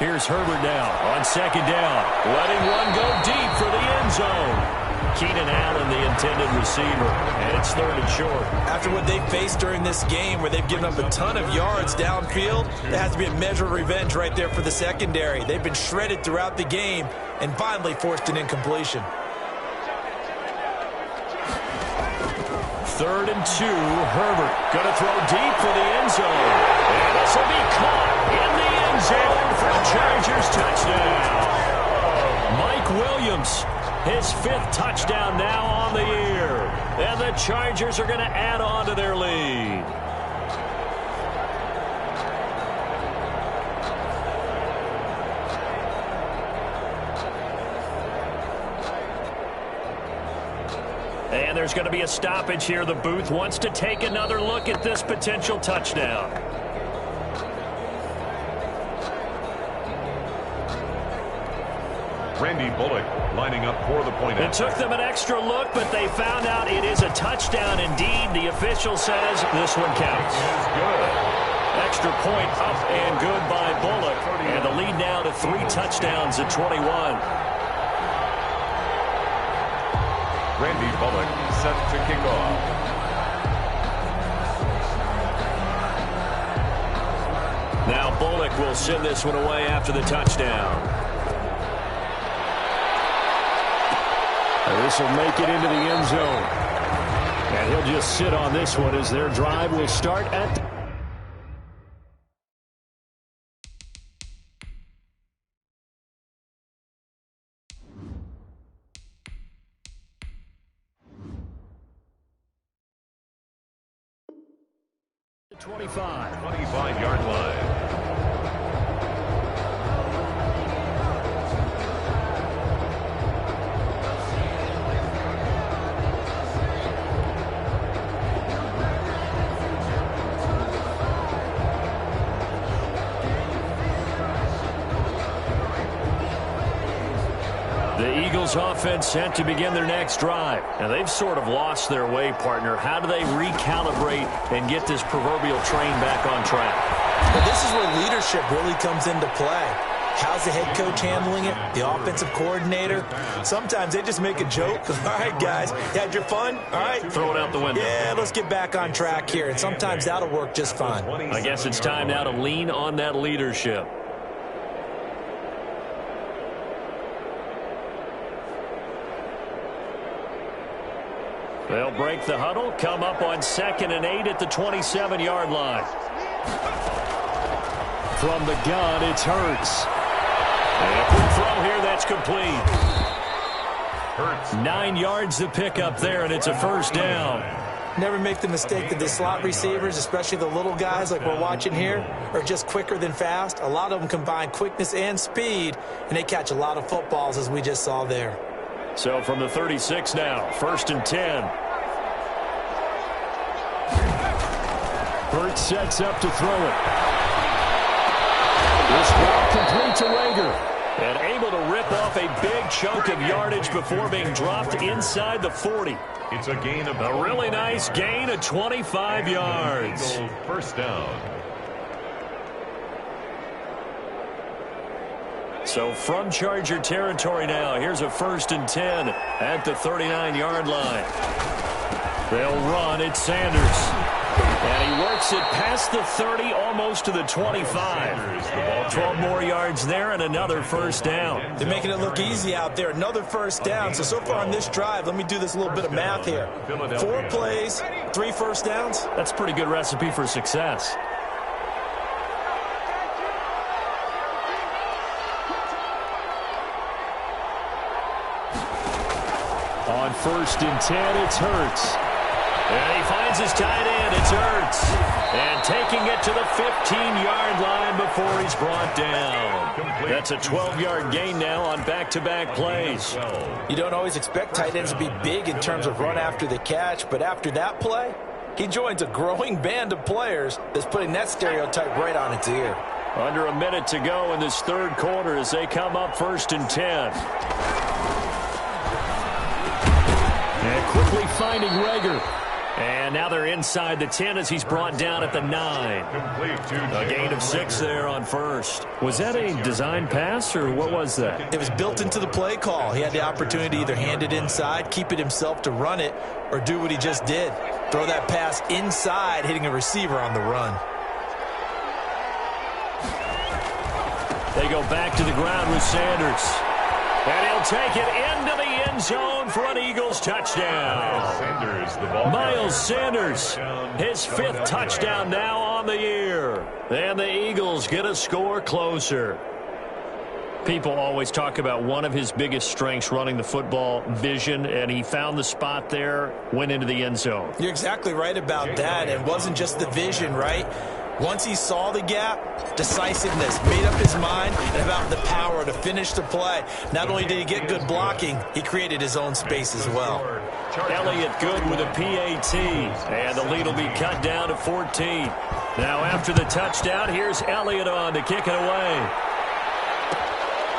Here's Herbert now on 2nd down. Letting one go deep for the end zone. Keenan Allen, the intended receiver, and it's 3rd and short. After what they faced during this game where they've given up a ton of yards downfield, there has to be a measure of revenge right there for the secondary. They've been shredded throughout the game and finally forced an incompletion. 3rd and 2, Herbert going to throw deep for the end zone. And this will be caught in the end zone for a Chargers touchdown. Mike Williams, his 5th touchdown now on the year. And the Chargers are going to add on to their lead. And there's going to be a stoppage here. The booth wants to take another look at this potential touchdown. Randy Bullock lining up for the point. It took them an extra look, but they found out it is a touchdown indeed. The official says this one counts. It is good. Extra point up and good by Bullock. And the lead now to 3 touchdowns at 21. Randy Bullock set to kick off. Now Bullock will send this one away after the touchdown. This will make it into the end zone. And he'll just sit on this one as their drive will start at... the 25-yard line. The Eagles offense set to begin their next drive. And they've sort of lost their way, partner. How do they recalibrate and get this proverbial train back on track? Well, this is where leadership really comes into play. How's the head coach handling it? The offensive coordinator? Sometimes they just make a joke. All right, guys, you had your fun? All right. Throw it out the window. Yeah, let's get back on track here. And sometimes that'll work just fine. I guess it's time now to lean on that leadership. They'll break the huddle, come up on 2nd and 8 at the 27-yard line. From the gun, it's Hurts. And a quick throw here, that's complete. Hurts. 9 yards to pick up there, and it's a first down. Never make the mistake that the slot receivers, especially the little guys like we're watching here, are just quicker than fast. A lot of them combine quickness and speed, and they catch a lot of footballs, as we just saw there. So from the 36 now, 1st and 10. Hurts sets up to throw it. This ball complete to Rager. And able to rip off a big chunk of yardage before being dropped inside the 40. It's a gain of a really nice gain of 25 yards. First down. So from Charger territory now, here's a 1st and 10 at the 39-yard line. They'll run. It's Sanders. And he works it past the 30, almost to the 25. 12 more yards there and another first down. They're making it look easy out there. Another first down. So far on this drive, let me do this little bit of math here. 4 plays, 3 first downs. That's a pretty good recipe for success. On 1st and 10, it's Hurts. And he finds his tight end. It's Hurts. And taking it to the 15-yard line before he's brought down. That's a 12-yard gain now on back-to-back plays. You don't always expect tight ends to be big in terms of run after the catch, but after that play, he joins a growing band of players that's putting that stereotype right on its ear. Under a minute to go in this 3rd quarter as they come up 1st and 10. And quickly finding Rager. And now they're inside the 10 as he's brought down at the 9. A gain of 6 there on 1st. Was that a design pass, or what was that? It was built into the play call. He had the opportunity to either hand it inside, keep it himself to run it, or do what he just did. Throw that pass inside, hitting a receiver on the run. They go back to the ground with Sanders. And he'll take it into the end zone for an Eagles touchdown. Miles Sanders, his 5th touchdown now on the year. And the Eagles get a score closer. People always talk about one of his biggest strengths running the football, vision, and he found the spot there, went into the end zone. You're exactly right about that. It wasn't just the vision, right? Once he saw the gap, decisiveness, made up his mind, and about the power to finish the play. Not only did he get good blocking, he created his own space as well. Elliott good with a PAT, and the lead will be cut down to 14. Now after the touchdown, here's Elliott on to kick it away.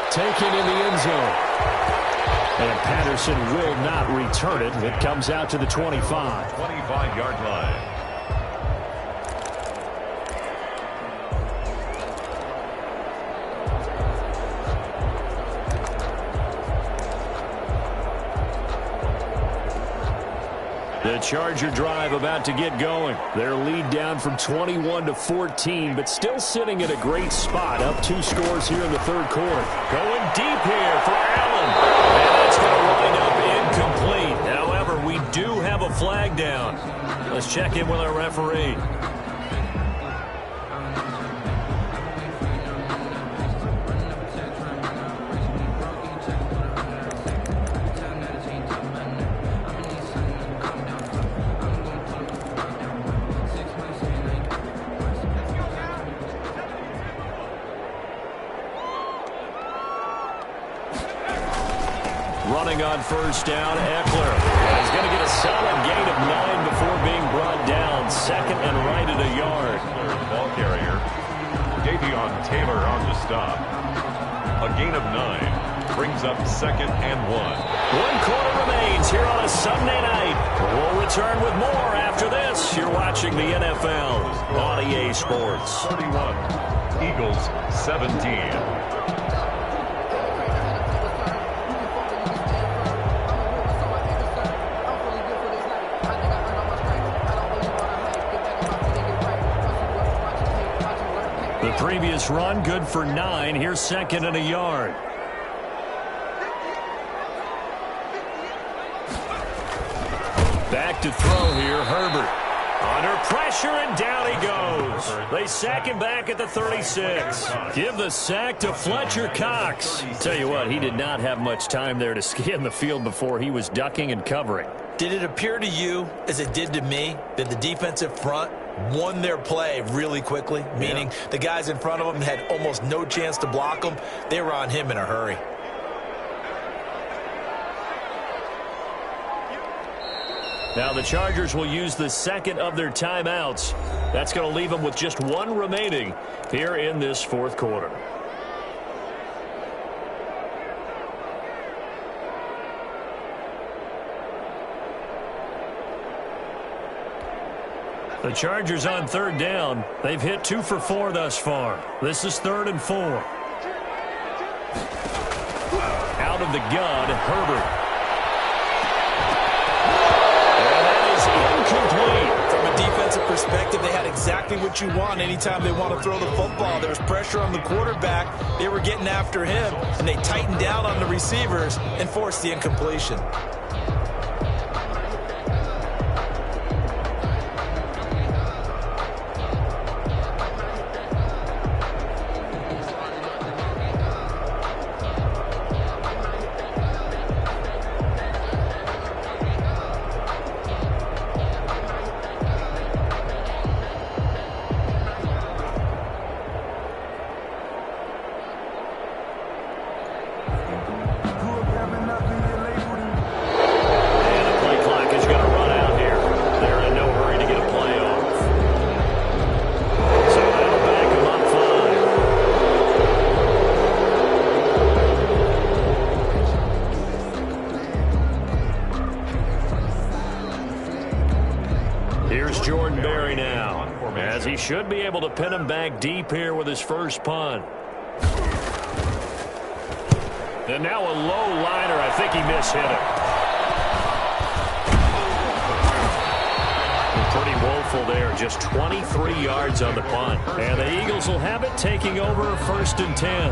Taken in the end zone. And Patterson will not return it. It comes out to the 25. 25-yard line. The Charger drive about to get going. Their lead down from 21 to 14, but still sitting at a great spot. Up 2 scores here in the 3rd quarter. Going deep here for Allen. And it's going to wind up incomplete. However, we do have a flag down. Let's check in with our referee. Running on 1st down, Eckler. And he's going to get a solid gain of 9 before being brought down. 2nd and right at a yard. Ball carrier. Davion Taylor on to stop. A gain of 9. Brings up 2nd and 1. 1 quarter remains here on a Sunday night. We'll return with more after this. You're watching the NFL on EA Sports. 31. Eagles 17. The previous run, good for 9. Here's 2nd and a yard. Back to throw here, Herbert. Under pressure, and down he goes. They sack him back at the 36. Give the sack to Fletcher Cox. Tell you what, he did not have much time there to scan the field before he was ducking and covering. Did it appear to you, as it did to me, that the defensive front won their play really quickly? Meaning the guys in front of them had almost no chance to block them. They were on him in a hurry. Now the Chargers will use the 2nd of their timeouts. That's going to leave them with just 1 remaining here in this 4th quarter. The Chargers on third down. They've hit 2 for 4 thus far. This is 3rd and 4. Out of the gun, Herbert. And that is incomplete. From a defensive perspective, they had exactly what you want anytime they want to throw the football. There was pressure on the quarterback. They were getting after him, and they tightened down on the receivers and forced the incompletion. Should be able to pin him back deep here with his first punt. And now a low liner. I think he mishit it. Pretty woeful there. Just 23 yards on the punt. And the Eagles will have it, taking over 1st and 10.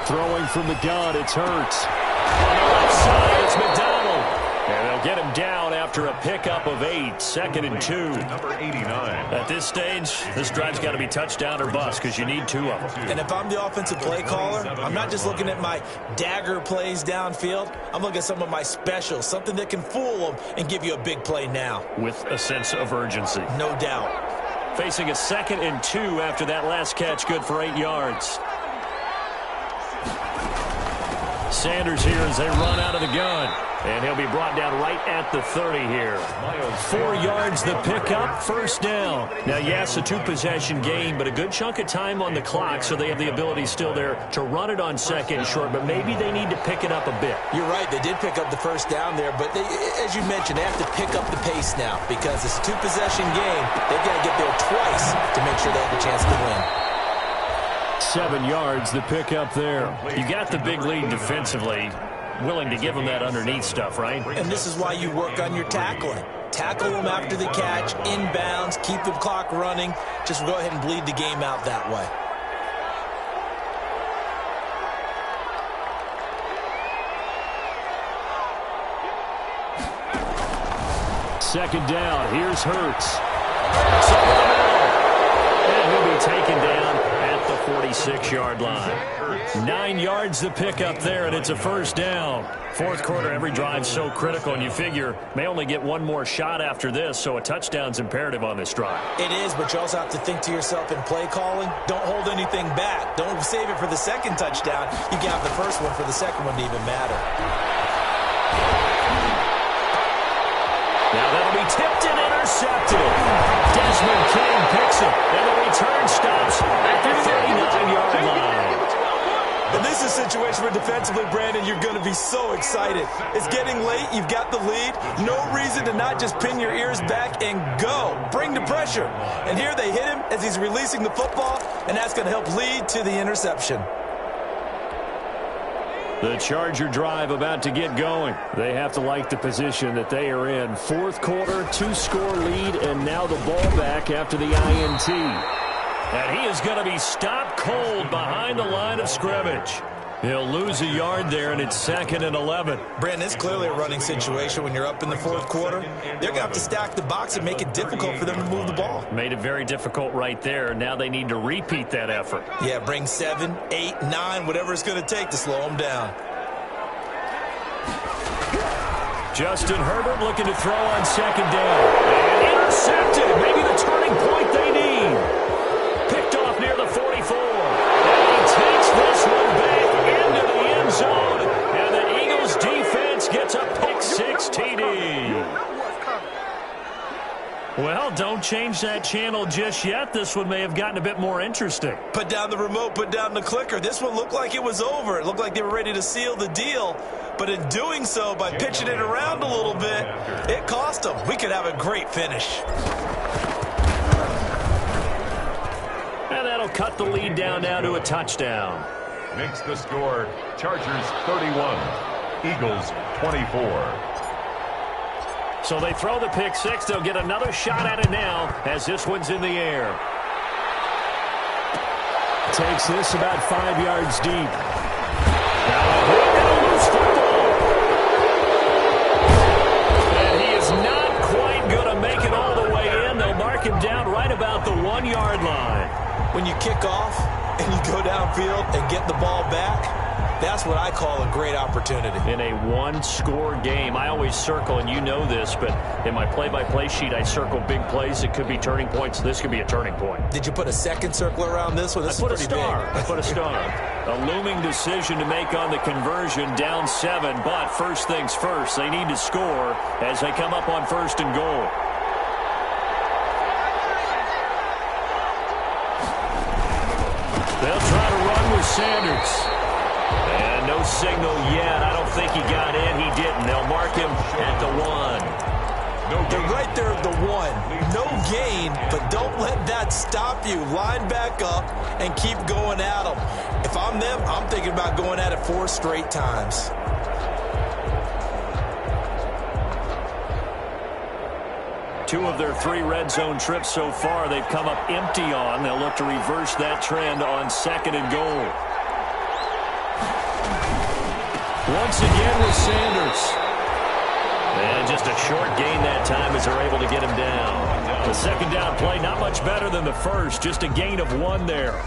Throwing from the gun, it's Hurts. On the left side, it's McDonald. And they'll get him down after a pickup of 8, 2nd and 2. Number 89. At this stage, this drive's got to be touchdown or bust because you need 2 of them. And if I'm the offensive play caller, I'm not just looking at my dagger plays downfield. I'm looking at some of my specials, something that can fool them and give you a big play now. With a sense of urgency. No doubt. Facing a 2nd and 2 after that last catch, good for 8 yards. Sanders here as they run out of the gun. And he'll be brought down right at the 30 here. 4 yards the pickup, 1st down. Now, yes, a 2-possession game, but a good chunk of time on the clock, so they have the ability still there to run it on 2nd and short, but maybe they need to pick it up a bit. You're right. They did pick up the 1st down there, but they, as you mentioned, they have to pick up the pace now because it's a 2-possession game. They've got to get there twice to make sure they have a chance to win. 7 yards the pickup there. You got the big lead defensively. Willing to give them that underneath stuff, right? And this is why you work on your tackling. Tackle them after the catch, inbounds, keep the clock running. Just go ahead and bleed the game out that way. Second down. Here's Hurts. And he'll be taken down at the 46-yard line. 9 yards the pickup there, and it's a 1st down. 4th quarter, every drive so critical, and you figure may only get one more shot after this, so a touchdown's imperative on this drive. It is, but you also have to think to yourself in play calling, don't hold anything back. Don't save it for the 2nd touchdown. You can have the 1st one for the 2nd one to even matter. Now that'll be tipped and intercepted. Desmond King picks it, and the return stops at the 39-yard line. And this is a situation where defensively, Brandon, you're going to be so excited. It's getting late. You've got the lead. No reason to not just pin your ears back and go. Bring the pressure. And here they hit him as he's releasing the football, and that's going to help lead to the interception. The Charger drive about to get going. They have to like the position that they are in. 4th quarter, 2-score lead, and now the ball back after the INT. And he is going to be stopped cold behind the line of scrimmage. He'll lose a yard there, and it's 2nd and 11. Brandon, it's clearly a running situation when you're up in the 4th quarter. They're going to have to stack the box and make it difficult for them to move the ball. Made it very difficult right there. Now they need to repeat that effort. Yeah, bring 7, 8, 9, whatever it's going to take to slow them down. Justin Herbert looking to throw on 2nd down. And intercepted. Maybe the turning point they need. Picked off near the 44. And he takes this one back into the end zone don't change that channel just yet. This one may have gotten a bit more interesting. Put down the remote, put down the clicker. This one looked like it was over. It looked like they were ready to seal the deal. But in doing so, by pitching it around a little bit, it cost them. We could have a great finish. And that'll cut the lead down now to a touchdown. Makes the score Chargers 31, Eagles 24. So they throw the pick six. They'll get another shot at it now as this one's in the air. Takes this about 5 yards deep. Now a loose football. And he is not quite going to make it all the way in. They'll mark him down right about the 1 yard line. When you kick off and you go downfield and get the ball back, that's what I call a great opportunity. In a one-score game, I always circle, and you know this, but in my play-by-play sheet, I circle big plays. It could be turning points. This could be a turning point. Did you put a second circle around this one? This is pretty big. I put a star. A looming decision to make on the conversion, down 7. But first things first, they need to score as they come up on 1st and goal. They'll try to run with Sanders. And no signal yet. I don't think he got in. He didn't. They'll mark him at the 1. They're right there at the 1. No gain, but don't let that stop you. Line back up and keep going at them. If I'm them, I'm thinking about going at it 4 straight times. Two of their 3 red zone trips so far, they've come up empty on. They'll look to reverse that trend on 2nd and goal. Once again with Sanders. And just a short gain that time as they're able to get him down. The 2nd down play, not much better than the first. Just a gain of 1 there.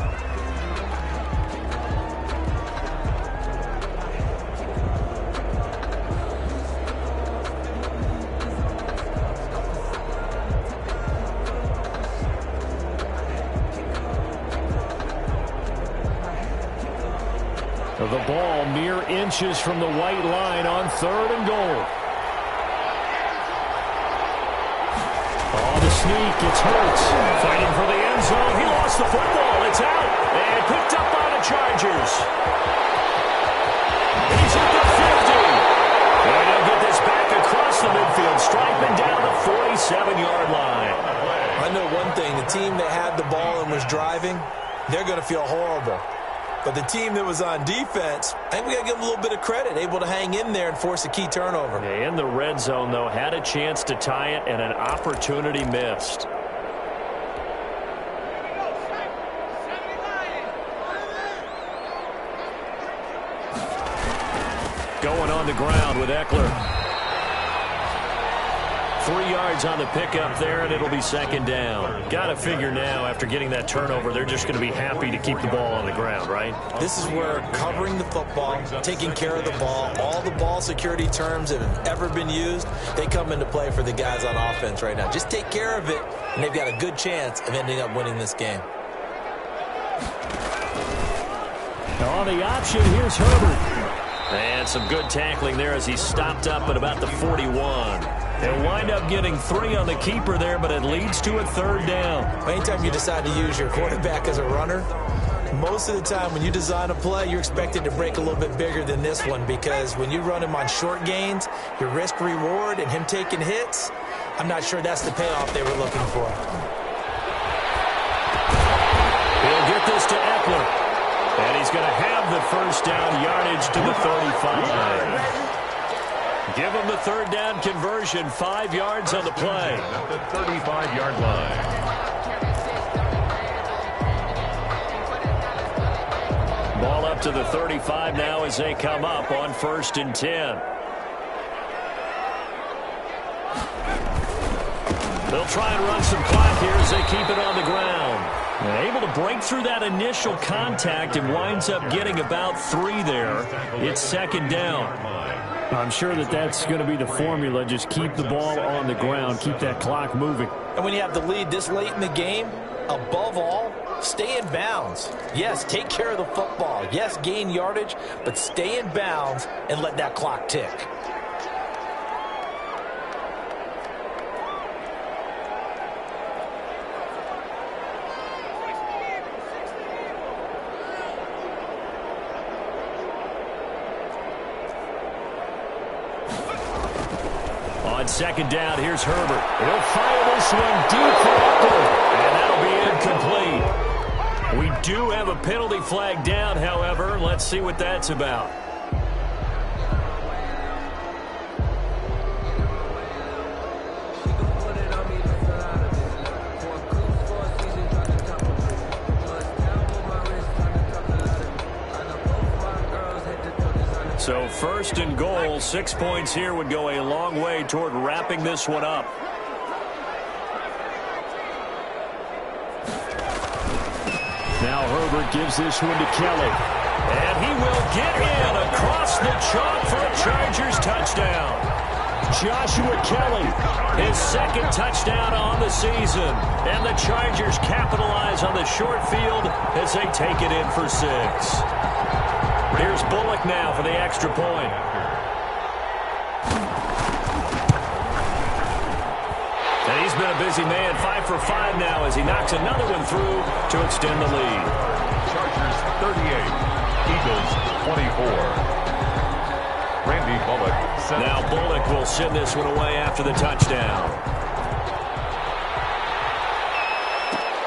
The ball mere inches from the white line on 3rd and goal. Oh, the sneak. It's Hurts fighting for the end zone. He lost the football. It's out and picked up by the Chargers. He's at the 50. And he'll get this back across the midfield stripe and down the 47-yard line. I know one thing. The team that had the ball and was driving, they're going to feel horrible. But the team that was on defense, I think we got to give them a little bit of credit, able to hang in there and force a key turnover. In the red zone, though, had a chance to tie it and an opportunity missed. Going on the ground with Eckler. 3 yards on the pickup there, and it'll be 2nd down. Got to figure now, after getting that turnover, they're just going to be happy to keep the ball on the ground, right? This is where covering the football, taking care of the ball, all the ball security terms that have ever been used, they come into play for the guys on offense right now. Just take care of it, and they've got a good chance of ending up winning this game. On the option, here's Herbert. And some good tackling there as he stopped up at about the 41. They'll wind up getting 3 on the keeper there, but it leads to a 3rd down. Anytime you decide to use your quarterback as a runner, most of the time when you design a play, you're expected to break a little bit bigger than this one, because when you run him on short gains, your risk-reward and him taking hits, I'm not sure that's the payoff they were looking for. He'll get this to Eckler, and he's going to have the 1st down, yardage to the 35. Give him the 3rd down conversion, 5 yards on the play. At the 35-yard line. Ball up to the 35 now as they come up on 1st and 10. They'll try and run some clock here as they keep it on the ground. And able to break through that initial contact and winds up getting about 3 there. It's 2nd down. I'm sure that's going to be the formula. Just keep the ball on the ground. Keep that clock moving. And when you have the lead this late in the game, above all, stay in bounds. Yes, take care of the football. Yes, gain yardage, but stay in bounds and let that clock tick. On second down, here's Herbert. He'll fire this one deep for Eckler, and that'll be incomplete. We do have a penalty flag down, however. Let's see what that's about. So first and goal, 6 points here would go a long way toward wrapping this one up. Now Herbert gives this one to Kelly. And he will get in across the chalk for a Chargers touchdown. Joshua Kelly, his second touchdown on the season. And the Chargers capitalize on the short field as they take it in for 6. Here's Bullock now for the extra point. And he's been a busy man, 5 for 5 now as he knocks another one through to extend the lead. Chargers 38, Eagles 24. Randy Bullock. Now Bullock will send this one away after the touchdown.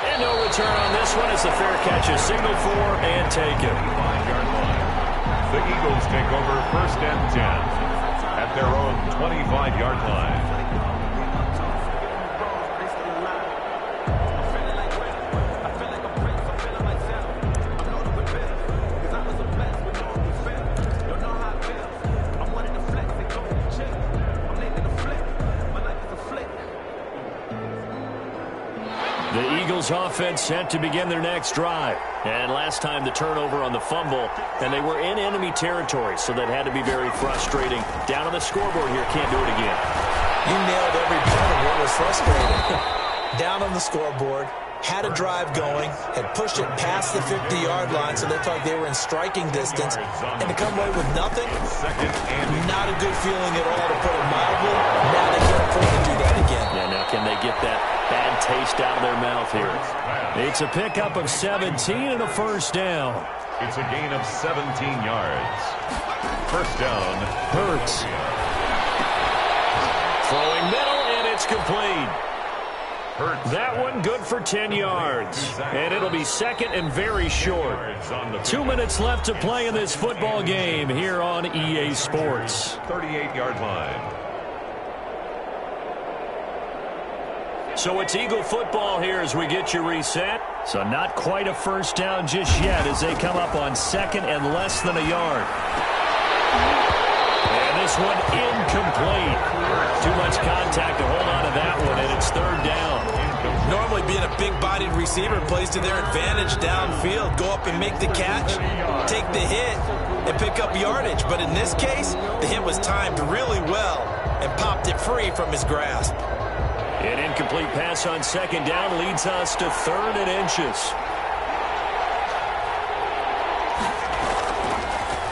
And no return on this one as the fair catch is signaled for and taken. 5-yard line. The Eagles take over first and 10 at their own 25-yard line. The Eagles offense set to begin their next drive. And last time the turnover on the fumble, and they were in enemy territory, so that had to be very frustrating. Down on the scoreboard here, can't do it again. You nailed every part of what was frustrating. Down on the scoreboard, had a drive going, had pushed it past the 50-yard line, so they thought they were in striking distance, and to come away with nothing, not a good feeling at all, to put it mildly. Now they can't afford to do that again. Yeah, now can they get that bad taste out of their mouth here? It's a pickup of 17 and a first down. It's a gain of 17 yards. First down. Hurts. Throwing middle, and it's complete. That one good for 10 yards. And it'll be second and very short. 2 minutes left to play in this football game here on EA Sports. 38-yard line. So it's Eagle football here as we get you reset. So not quite a first down just yet as they come up on second and less than a yard. And this one incomplete. Too much contact to hold on to that one, and it's third down. Normally being a big-bodied receiver plays to their advantage downfield. Go up and make the catch, take the hit, and pick up yardage. But in this case, the hit was timed really well and popped it free from his grasp. An incomplete pass on second down leads us to third and inches.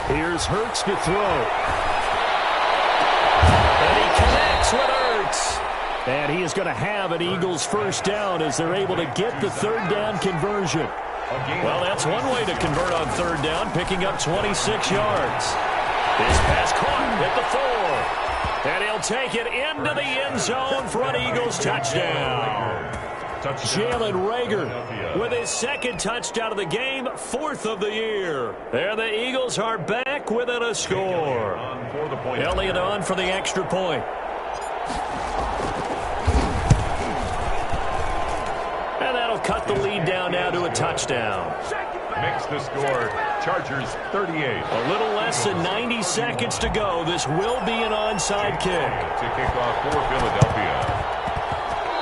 Here's Hurts to throw. And he connects with Hurts. And he is going to have an Eagles first down as they're able to get the third down conversion. Well, that's one way to convert on third down, picking up 26 yards. This pass caught at the 4. And he'll take it into the end zone for an Eagles touchdown. Jalen Reagor with his second touchdown of the game, 4th of the year. And the Eagles are back within a score. Elliott on for the extra point. And that'll cut the lead down now to a touchdown. Makes the score Chargers 38. A little less than 90 seconds to go. This will be an onside kick. To kick off for Philadelphia.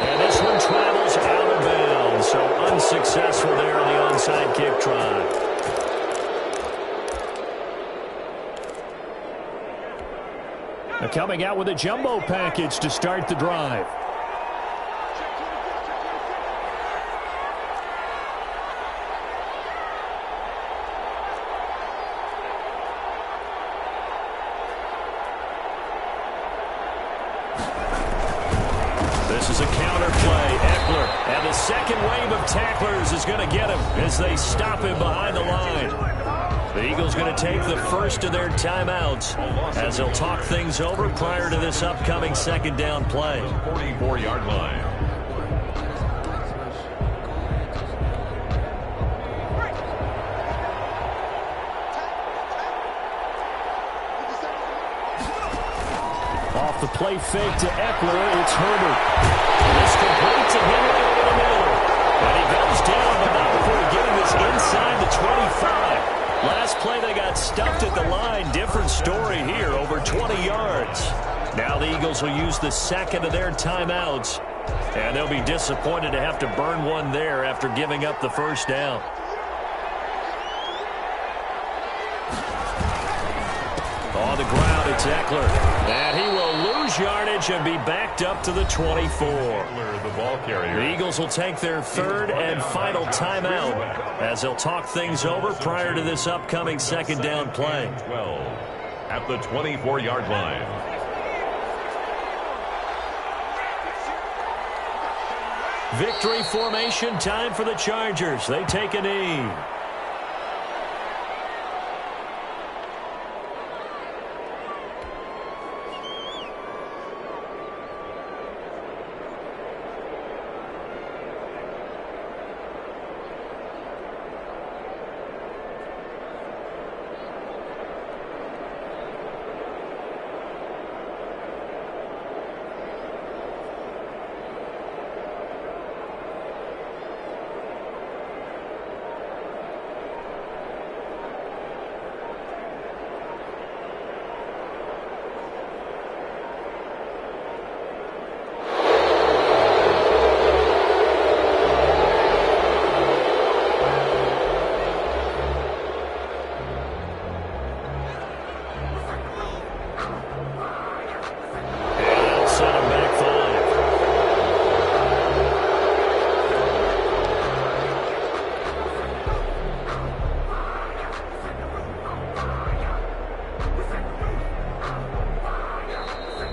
And this one travels out of bounds. So unsuccessful there on the onside kick try. Now coming out with a jumbo package to start the drive. This is a counter play. Eckler, and the second wave of tacklers is going to get him as they stop him behind the line. The The Eagles going to take the first of their timeouts as they'll talk things over prior to this upcoming second down play. 44-yard line. Off the play fake to Eckler, it's Herbert. This complete to Henry over the middle. And he goes down, but not before getting this inside the 25. Last play they got stuffed at the line. Different story here, over 20 yards. Now the Eagles will use the second of their timeouts. And they'll be disappointed to have to burn one there after giving up the first down. On the ground, it's Eckler. And he will lose yardage and be backed up to the 24. The ball carrier. The Eagles will take their third and final timeout as they'll talk things over prior to this upcoming second down play. 12 at the 24-yard line. Victory formation time for the Chargers. They take a knee.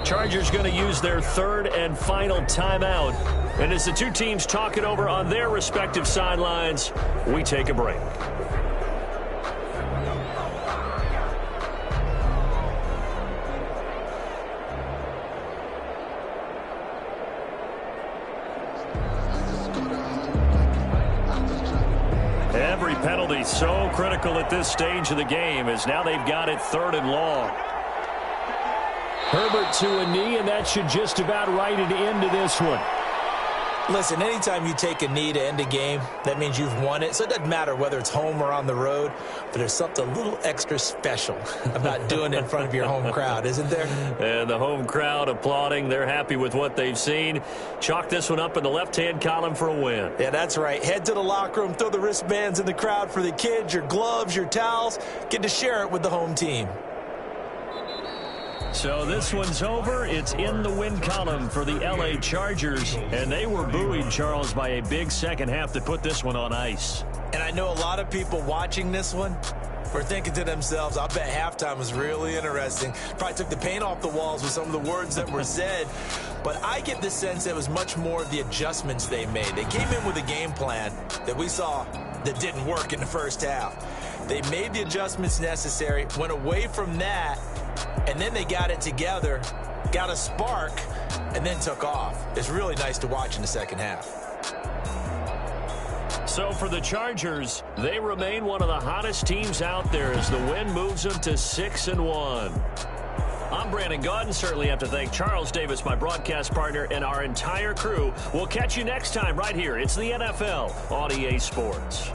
Chargers going to use their third and final timeout. And as the two teams talk it over on their respective sidelines, we take a break. Every penalty so critical at this stage of the game as now they've got it third and long. Herbert to a knee, and that should just about write it into this one. Listen, anytime you take a knee to end a game, that means you've won it. So it doesn't matter whether it's home or on the road, but there's something a little extra special about doing it in front of your home crowd, isn't there? And the home crowd applauding. They're happy with what they've seen. Chalk this one up in the left-hand column for a win. Yeah, that's right. Head to the locker room, throw the wristbands in the crowd for the kids, your gloves, your towels. Get to share it with the home team. So this one's over. It's in the win column for the LA Chargers. And they were buoyed, Charles, by a big second half to put this one on ice. And I know a lot of people watching this one were thinking to themselves, I bet halftime was really interesting. Probably took the paint off the walls with some of the words that were said. But I get the sense it was much more of the adjustments they made. They came in with a game plan that we saw that didn't work in the first half. They made the adjustments necessary, went away from that, and then they got it together, got a spark, and then took off. It's really nice to watch in the second half. So for the Chargers, they remain one of the hottest teams out there as the win moves them to 6-1. I'm Brandon Gaudin. Certainly have to thank Charles Davis, my broadcast partner, and our entire crew. We'll catch you next time right here. It's the NFL on EA Sports.